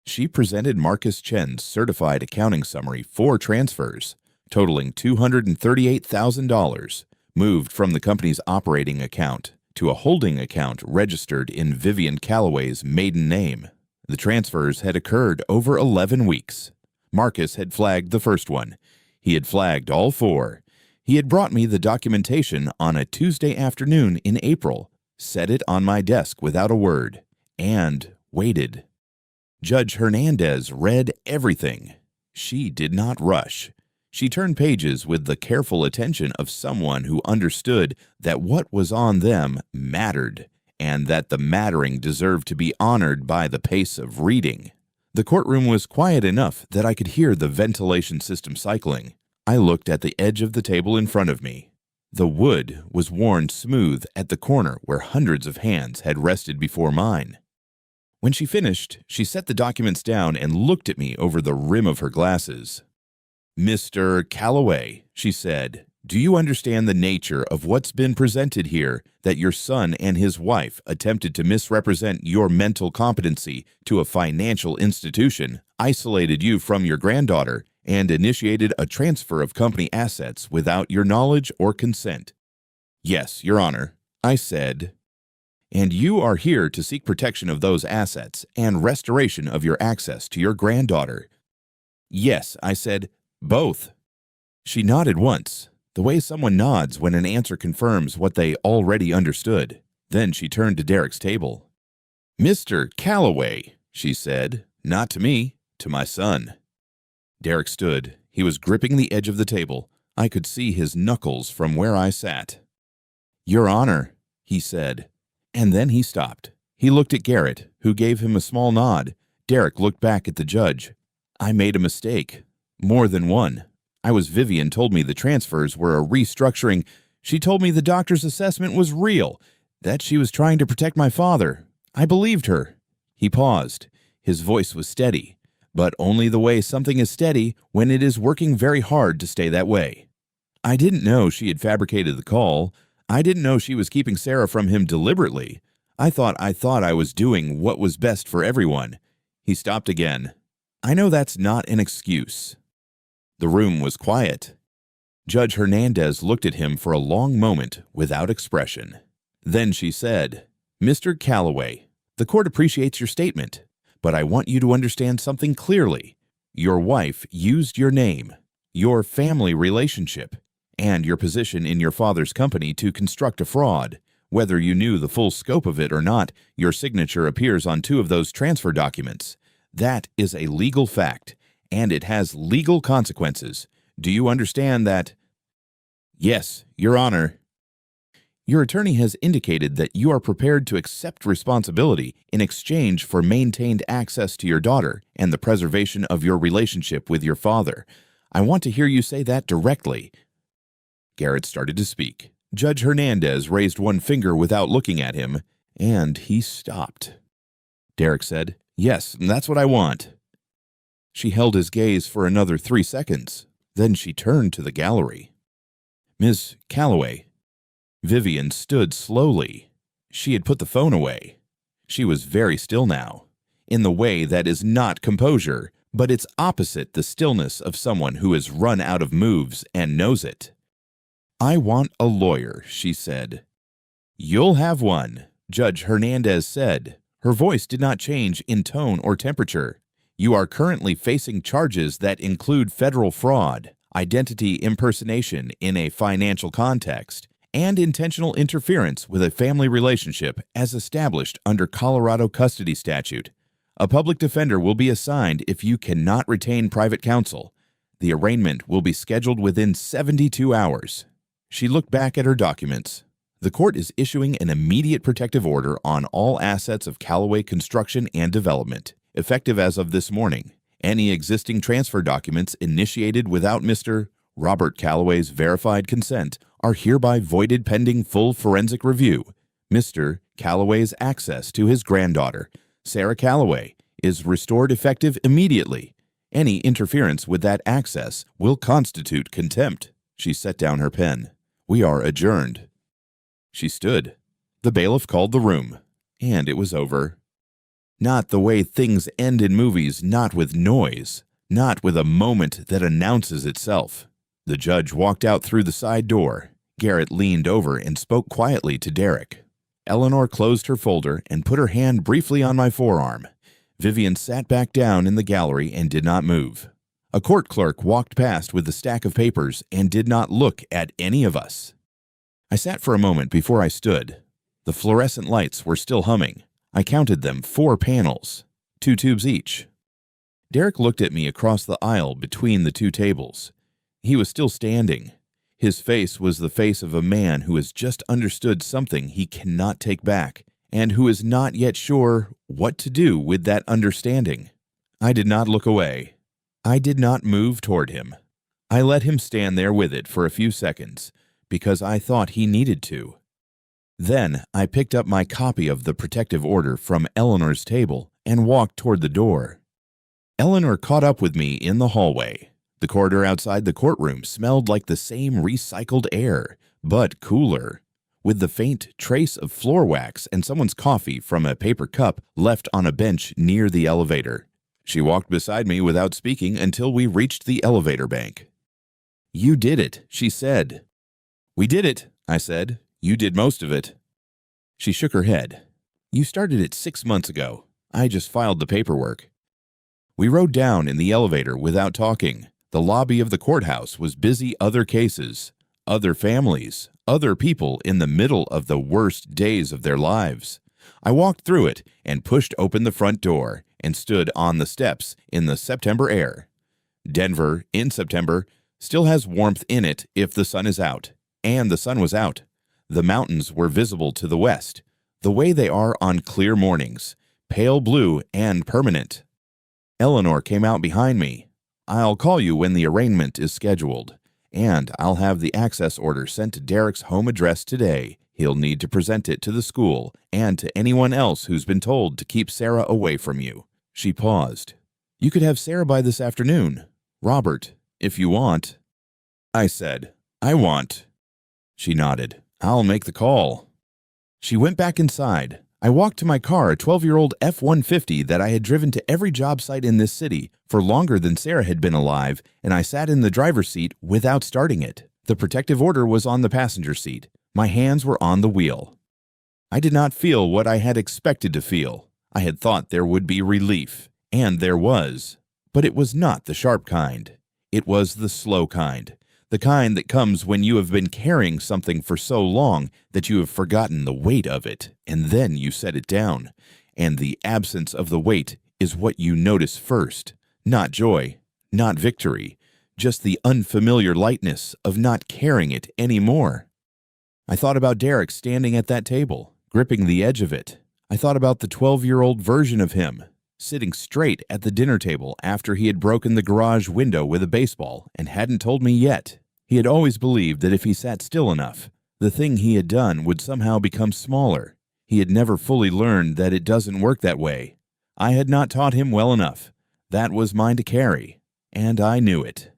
She presented Marcus Chen's certified accounting summary for transfers, totaling $238,000, moved from the company's operating account to a holding account registered in Vivian Calloway's maiden name. The transfers had occurred over 11 weeks. Marcus had flagged the first one. He had flagged all 4. He had brought me the documentation on a Tuesday afternoon in April, set it on my desk without a word, and waited. Judge Hernandez read everything. She did not rush. She turned pages with the careful attention of someone who understood that what was on them mattered, and that the mattering deserved to be honored by the pace of reading. The courtroom was quiet enough that I could hear the ventilation system cycling. I looked at the edge of the table in front of me. The wood was worn smooth at the corner where hundreds of hands had rested before mine. When she finished, she set the documents down and looked at me over the rim of her glasses. "Mr. Calloway," she said, "do you understand the nature of what's been presented here, that your son and his wife attempted to misrepresent your mental competency to a financial institution, isolated you from your granddaughter, and initiated a transfer of company assets without your knowledge or consent?" "Yes, Your Honor," I said. "And you are here to seek protection of those assets and restoration of your access to your granddaughter?" "Yes," I said, "both." She nodded once, the way someone nods when an answer confirms what they already understood. Then she turned to Derek's table. "Mr. Calloway," she said, "not to me, to my son." Derek stood. He was gripping the edge of the table. I could see his knuckles from where I sat. "Your Honor," he said. And then he stopped. He looked at Garrett, who gave him a small nod. Derek looked back at the judge. "I made a mistake. More than one. Vivian told me the transfers were a restructuring. She told me the doctor's assessment was real, that she was trying to protect my father. I believed her." He paused. His voice was steady, but only the way something is steady when it is working very hard to stay that way. "I didn't know she had fabricated the call. I didn't know she was keeping Sarah from him deliberately. I thought I was doing what was best for everyone." He stopped again. "I know that's not an excuse." The room was quiet. Judge Hernandez looked at him for a long moment without expression. Then she said, "Mr. Calloway, the court appreciates your statement, but I want you to understand something clearly. Your wife used your name, your family relationship, and your position in your father's company to construct a fraud, Whether you knew the full scope of it or not, your signature appears on 2 of those transfer documents. That is a legal fact, and it has legal consequences. Do you understand that? Yes, Your Honor. Your attorney has indicated that you are prepared to accept responsibility in exchange for maintained access to your daughter and the preservation of your relationship with your father. I want to hear you say that directly. Garrett started to speak. Judge Hernandez raised one finger without looking at him, and he stopped. Derek said, "Yes, that's what I want." She held his gaze for another 3 seconds. Then she turned to the gallery. "Miss Calloway." Vivian stood slowly. She had put the phone away. She was very still now, in the way that is not composure, but it's opposite the stillness of someone who has run out of moves and knows it. "I want a lawyer," she said. "You'll have one," Judge Hernandez said. Her voice did not change in tone or temperature. "You are currently facing charges that include federal fraud, identity impersonation in a financial context, and intentional interference with a family relationship as established under Colorado custody statute. A public defender will be assigned if you cannot retain private counsel. The arraignment will be scheduled within 72 hours. She looked back at her documents. "The court is issuing an immediate protective order on all assets of Callaway Construction and Development, effective as of this morning. Any existing transfer documents initiated without Mr. Robert Callaway's verified consent are hereby voided pending full forensic review. Mr. Callaway's access to his granddaughter, Sarah Callaway, is restored effective immediately. Any interference with that access will constitute contempt." She set down her pen. "We are adjourned." She stood. The bailiff called the room, and it was over. Not the way things end in movies, not with noise, not with a moment that announces itself. The judge walked out through the side door. Garrett leaned over and spoke quietly to Derek. Eleanor closed her folder and put her hand briefly on my forearm. Vivian sat back down in the gallery and did not move. A court clerk walked past with the stack of papers and did not look at any of us. I sat for a moment before I stood. The fluorescent lights were still humming. I counted them, 4 panels, 2 tubes each. Derek looked at me across the aisle between the 2 tables. He was still standing. His face was the face of a man who has just understood something he cannot take back, and who is not yet sure what to do with that understanding. I did not look away. I did not move toward him. I let him stand there with it for a few seconds, because I thought he needed to. Then I picked up my copy of the protective order from Eleanor's table and walked toward the door. Eleanor caught up with me in the hallway. The corridor outside the courtroom smelled like the same recycled air, but cooler, with the faint trace of floor wax and someone's coffee from a paper cup left on a bench near the elevator. She walked beside me without speaking until we reached the elevator bank. "You did it," she said. "We did it," I said. "You did most of it." She shook her head. "You started it 6 months ago. I just filed the paperwork." We rode down in the elevator without talking. The lobby of the courthouse was busy other cases, other families, other people in the middle of the worst days of their lives. I walked through it and pushed open the front door and stood on the steps in the September air. Denver, in September, still has warmth in it if the sun is out, and the sun was out. The mountains were visible to the west, the way they are on clear mornings, pale blue and permanent. Eleanor came out behind me. "I'll call you when the arraignment is scheduled, and I'll have the access order sent to Derek's home address today. He'll need to present it to the school and to anyone else who's been told to keep Sarah away from you." She paused. "You could have Sarah by this afternoon. Robert, if you want." I said, "I want." She nodded. "I'll make the call." She went back inside. I walked to my car, a 12-year-old F-150 that I had driven to every job site in this city for longer than Sarah had been alive, and I sat in the driver's seat without starting it. The protective order was on the passenger seat. My hands were on the wheel. I did not feel what I had expected to feel. I had thought there would be relief, and there was. But it was not the sharp kind. It was the slow kind, The kind that comes when you have been carrying something for so long that you have forgotten the weight of it, and then you set it down. And the absence of the weight is what you notice first. Not joy, not victory, just the unfamiliar lightness of not carrying it anymore. I thought about Derek standing at that table, gripping the edge of it. I thought about the 12-year-old version of him, sitting straight at the dinner table after he had broken the garage window with a baseball and hadn't told me yet. He had always believed that if he sat still enough, the thing he had done would somehow become smaller. He had never fully learned that it doesn't work that way. I had not taught him well enough. That was mine to carry, and I knew it.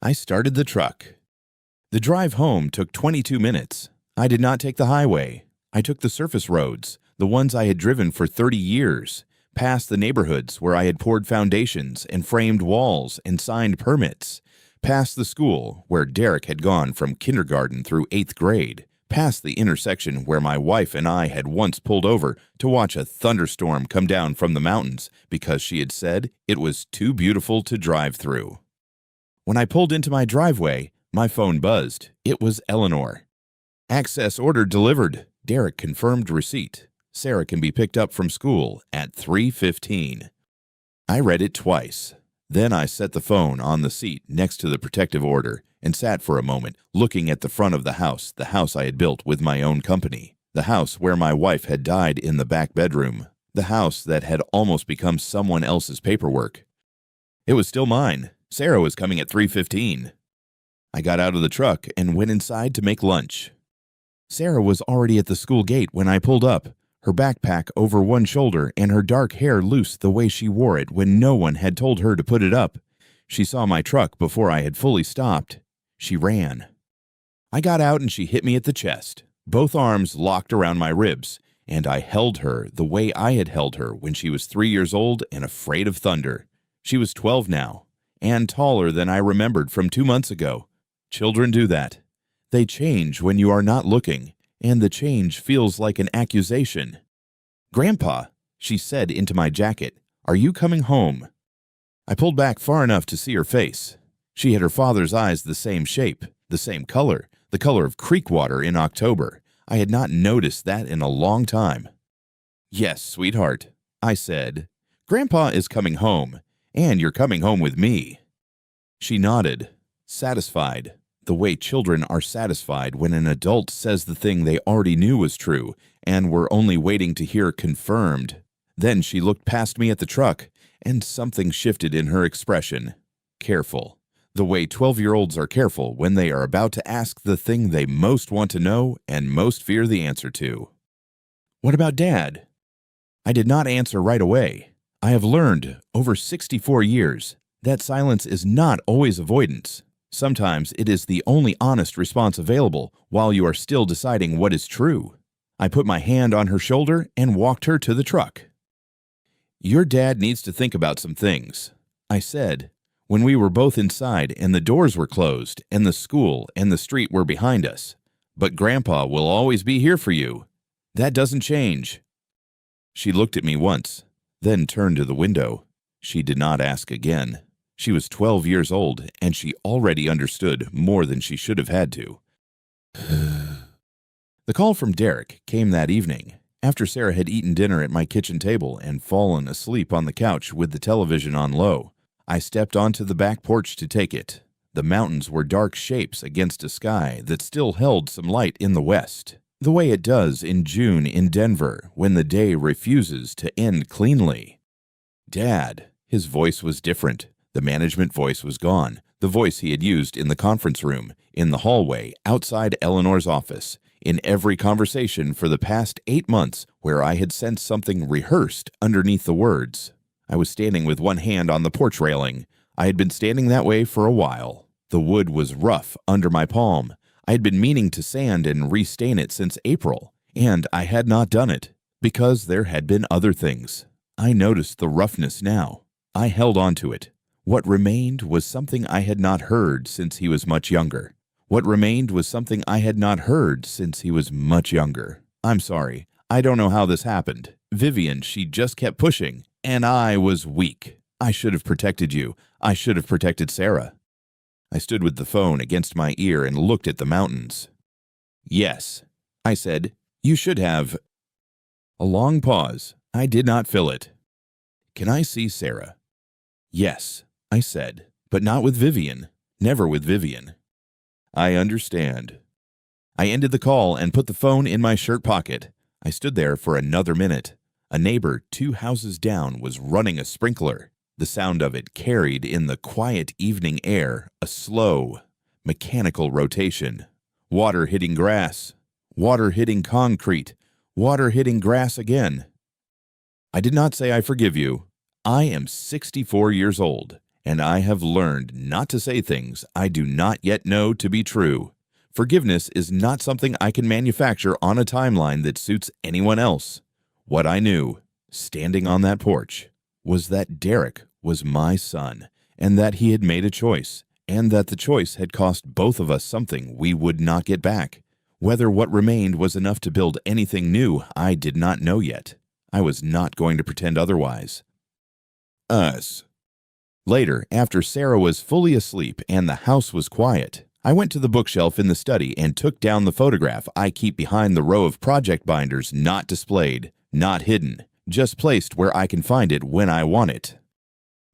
I started the truck. The drive home took 22 minutes. I did not take the highway. I took the surface roads, the ones I had driven for 30 years, past the neighborhoods where I had poured foundations and framed walls and signed permits, past the school where Derek had gone from kindergarten through 8th grade, past the intersection where my wife and I had once pulled over to watch a thunderstorm come down from the mountains because she had said it was too beautiful to drive through. When I pulled into my driveway, my phone buzzed. It was Eleanor. Access order delivered. Derek confirmed receipt. Sarah can be picked up from school at 3:15. I read it twice. Then I set the phone on the seat next to the protective order and sat for a moment looking at the front of the house I had built with my own company, the house where my wife had died in the back bedroom, the house that had almost become someone else's paperwork. It was still mine. Sarah was coming at 3:15. I got out of the truck and went inside to make lunch. Sarah was already at the school gate when I pulled up, her backpack over one shoulder and her dark hair loose the way she wore it when no one had told her to put it up. She saw my truck before I had fully stopped. She ran. I got out and she hit me at the chest, both arms locked around my ribs, and I held her the way I had held her when she was 3 years old and afraid of thunder. She was 12 now, and taller than I remembered from 2 months ago. Children do that. They change when you are not looking, and the change feels like an accusation. "Grandpa," she said into my jacket, "are you coming home?" I pulled back far enough to see her face. She had her father's eyes the same shape, the same color, the color of creek water in October. I had not noticed that in a long time. "Yes, sweetheart," I said. "Grandpa is coming home, and you're coming home with me." She nodded, satisfied, the way children are satisfied when an adult says the thing they already knew was true and were only waiting to hear confirmed. Then she looked past me at the truck, and something shifted in her expression. Careful. The way 12-year-olds are careful when they are about to ask the thing they most want to know and most fear the answer to. "What about Dad?" I did not answer right away. I have learned, over 64 years, that silence is not always avoidance. Sometimes it is the only honest response available while you are still deciding what is true. I put my hand on her shoulder and walked her to the truck. "Your dad needs to think about some things," I said, when we were both inside and the doors were closed and the school and the street were behind us. "But Grandpa will always be here for you. That doesn't change." She looked at me once, then turned to the window. She did not ask again. She was 12 years old, and she already understood more than she should have had to. The call from Derek came that evening, after Sarah had eaten dinner at my kitchen table and fallen asleep on the couch with the television on low. I stepped onto the back porch to take it. The mountains were dark shapes against a sky that still held some light in the west, the way it does in June in Denver when the day refuses to end cleanly. "Dad," his voice was different. The management voice was gone, the voice he had used in the conference room, in the hallway, outside Eleanor's office, in every conversation for the past 8 months where I had sensed something rehearsed underneath the words. I was standing with one hand on the porch railing. I had been standing that way for a while. The wood was rough under my palm. I had been meaning to sand and restain it since April, and I had not done it, because there had been other things. I noticed the roughness now. I held on to it. What remained was something I had not heard since he was much younger. What remained was something I had not heard since he was much younger. "I'm sorry. I don't know how this happened. Vivian, she just kept pushing, and I was weak. I should have protected you. I should have protected Sarah." I stood with the phone against my ear and looked at the mountains. Yes, I said, you should have. A long pause. I did not fill it. Can I see Sarah? Yes, I said, but not with Vivian. Never with Vivian. I understand. I ended the call and put the phone in my shirt pocket. I stood there for another minute. A neighbor 2 houses down was running a sprinkler. The sound of it carried in the quiet evening air a slow, mechanical rotation. Water hitting grass, water hitting concrete, water hitting grass again. I did not say I forgive you. I am 64 years old, and I have learned not to say things I do not yet know to be true. Forgiveness is not something I can manufacture on a timeline that suits anyone else. What I knew, standing on that porch, was that Derek was my son, and that he had made a choice, and that the choice had cost both of us something we would not get back. Whether what remained was enough to build anything new, I did not know yet. I was not going to pretend otherwise. Us. Later, after Sarah was fully asleep and the house was quiet, I went to the bookshelf in the study and took down the photograph I keep behind the row of project binders, not displayed, not hidden, just placed where I can find it when I want it.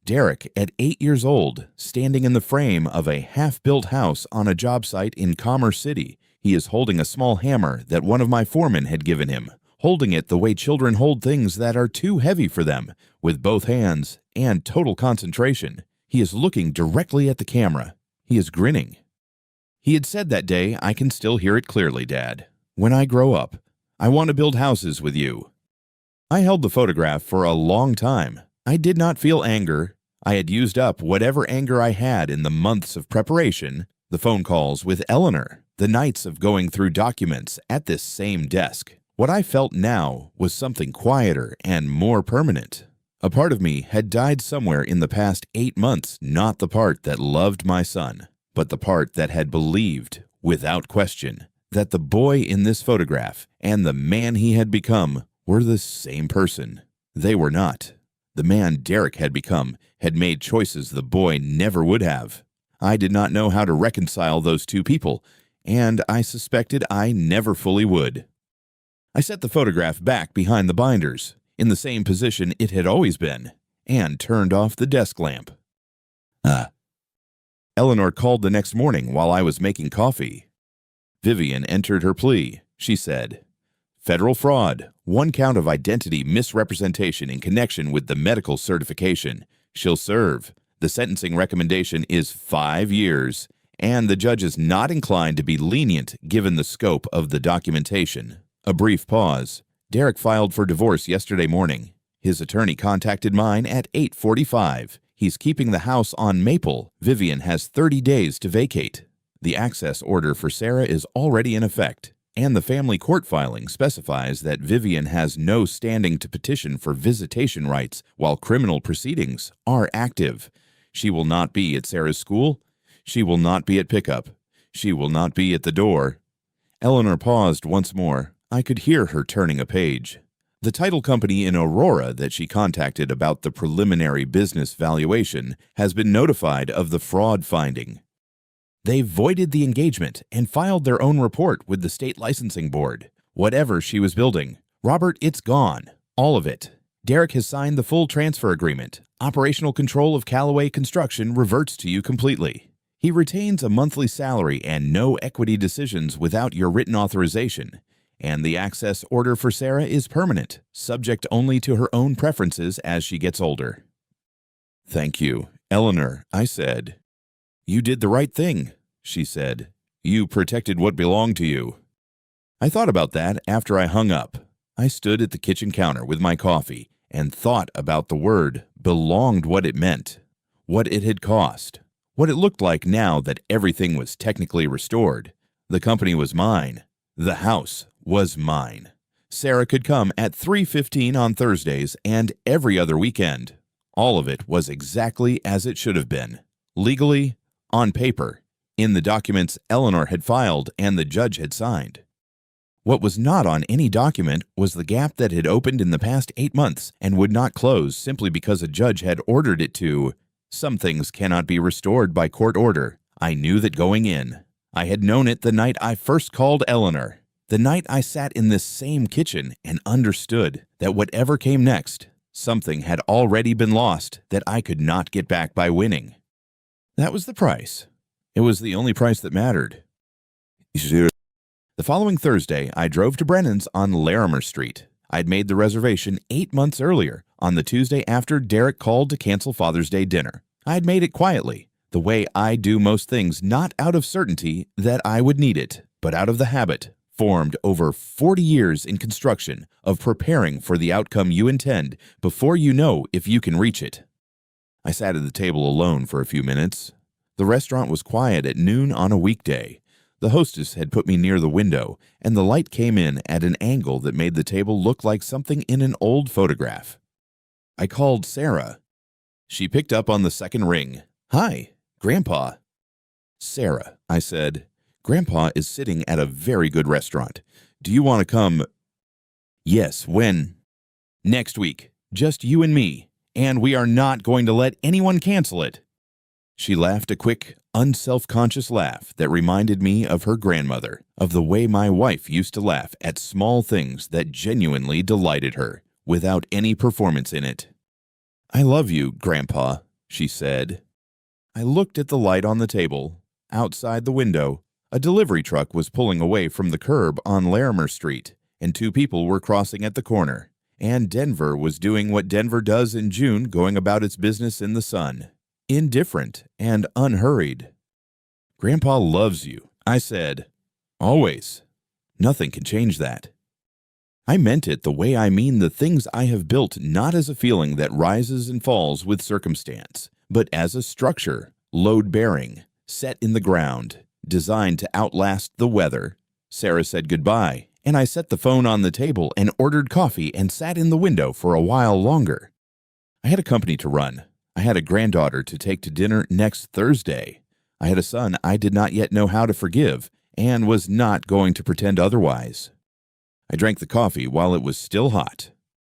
Derek, at 8 years old, standing in the frame of a half-built house on a job site in Commerce City. He is holding a small hammer that one of my foremen had given him, holding it the way children hold things that are too heavy for them, with both hands and total concentration. He is looking directly at the camera. He is grinning. He had said that day, I can still hear it clearly, Dad. When I grow up, I want to build houses with you. I held the photograph for a long time. I did not feel anger. I had used up whatever anger I had in the months of preparation, the phone calls with Eleanor, the nights of going through documents at this same desk. What I felt now was something quieter and more permanent. A part of me had died somewhere in the past 8 months, not the part that loved my son, but the part that had believed, without question, that the boy in this photograph and the man he had become were the same person. They were not. The man Derek had become had made choices the boy never would have. I did not know how to reconcile those two people, and I suspected I never fully would. I set the photograph back behind the binders, in the same position it had always been, and turned off the desk lamp. Eleanor called the next morning while I was making coffee. Vivian entered her plea. She said, "Federal fraud, 1 count of identity misrepresentation in connection with the medical certification. She'll serve. The sentencing recommendation is 5 years, and the judge is not inclined to be lenient given the scope of the documentation." A brief pause. Derek filed for divorce yesterday morning. His attorney contacted mine at 8:45. He's keeping the house on Maple. Vivian has 30 days to vacate. The access order for Sarah is already in effect, and the family court filing specifies that Vivian has no standing to petition for visitation rights while criminal proceedings are active. She will not be at Sarah's school. She will not be at pickup. She will not be at the door. Eleanor paused once more. I could hear her turning a page. The title company in Aurora that she contacted about the preliminary business valuation has been notified of the fraud finding. They voided the engagement and filed their own report with the state licensing board. Whatever she was building, Robert, it's gone. All of it. Derek has signed the full transfer agreement. Operational control of Callaway Construction reverts to you completely. He retains a monthly salary and no equity decisions without your written authorization. And the access order for Sarah is permanent, subject only to her own preferences as she gets older. "Thank you, Eleanor," I said. "You did the right thing," she said. "You protected what belonged to you." I thought about that after I hung up. I stood at the kitchen counter with my coffee and thought about the word belonged, what it meant, what it had cost, what it looked like now that everything was technically restored. The company was mine. The house was mine. Sarah could come at 3:15 on Thursdays and every other weekend. All of it was exactly as it should have been. Legally, on paper, in the documents Eleanor had filed and the judge had signed. What was not on any document was the gap that had opened in the past 8 months and would not close simply because a judge had ordered it to. Some things cannot be restored by court order. I knew that going in. I had known it the night I first called Eleanor. The night I sat in this same kitchen and understood that whatever came next, something had already been lost that I could not get back by winning. That was the price. It was the only price that mattered. The following Thursday, I drove to Brennan's on Larimer Street. I'd made the reservation 8 months earlier, on the Tuesday after Derek called to cancel Father's Day dinner. I'd made it quietly, the way I do most things, not out of certainty that I would need it, but out of the habit, formed over 40 years in construction, of preparing for the outcome you intend before you know if you can reach it. I sat at the table alone for a few minutes. The restaurant was quiet at noon on a weekday. The hostess had put me near the window, and the light came in at an angle that made the table look like something in an old photograph. I called Sarah. She picked up on the second ring. "Hi, Grandpa." "Sarah," I said, "Grandpa is sitting at a very good restaurant. Do you want to come?" "Yes, when?" "Next week. Just you and me. And we are not going to let anyone cancel it." She laughed a quick, unself-conscious laugh that reminded me of her grandmother, of the way my wife used to laugh at small things that genuinely delighted her, without any performance in it. "I love you, Grandpa," she said. I looked at the light on the table. Outside the window, a delivery truck was pulling away from the curb on Larimer Street, and 2 people were crossing at the corner. And Denver was doing what Denver does in June, going about its business in the sun. Indifferent and unhurried. "Grandpa loves you," I said. "Always. Nothing can change that." I meant it the way I mean the things I have built, not as a feeling that rises and falls with circumstance, but as a structure, load-bearing, set in the ground, designed to outlast the weather. Sarah said goodbye, and I set the phone on the table and ordered coffee and sat in the window for a while longer. I had a company to run. I had a granddaughter to take to dinner next Thursday. I had a son I did not yet know how to forgive, and was not going to pretend otherwise. I drank the coffee while it was still hot.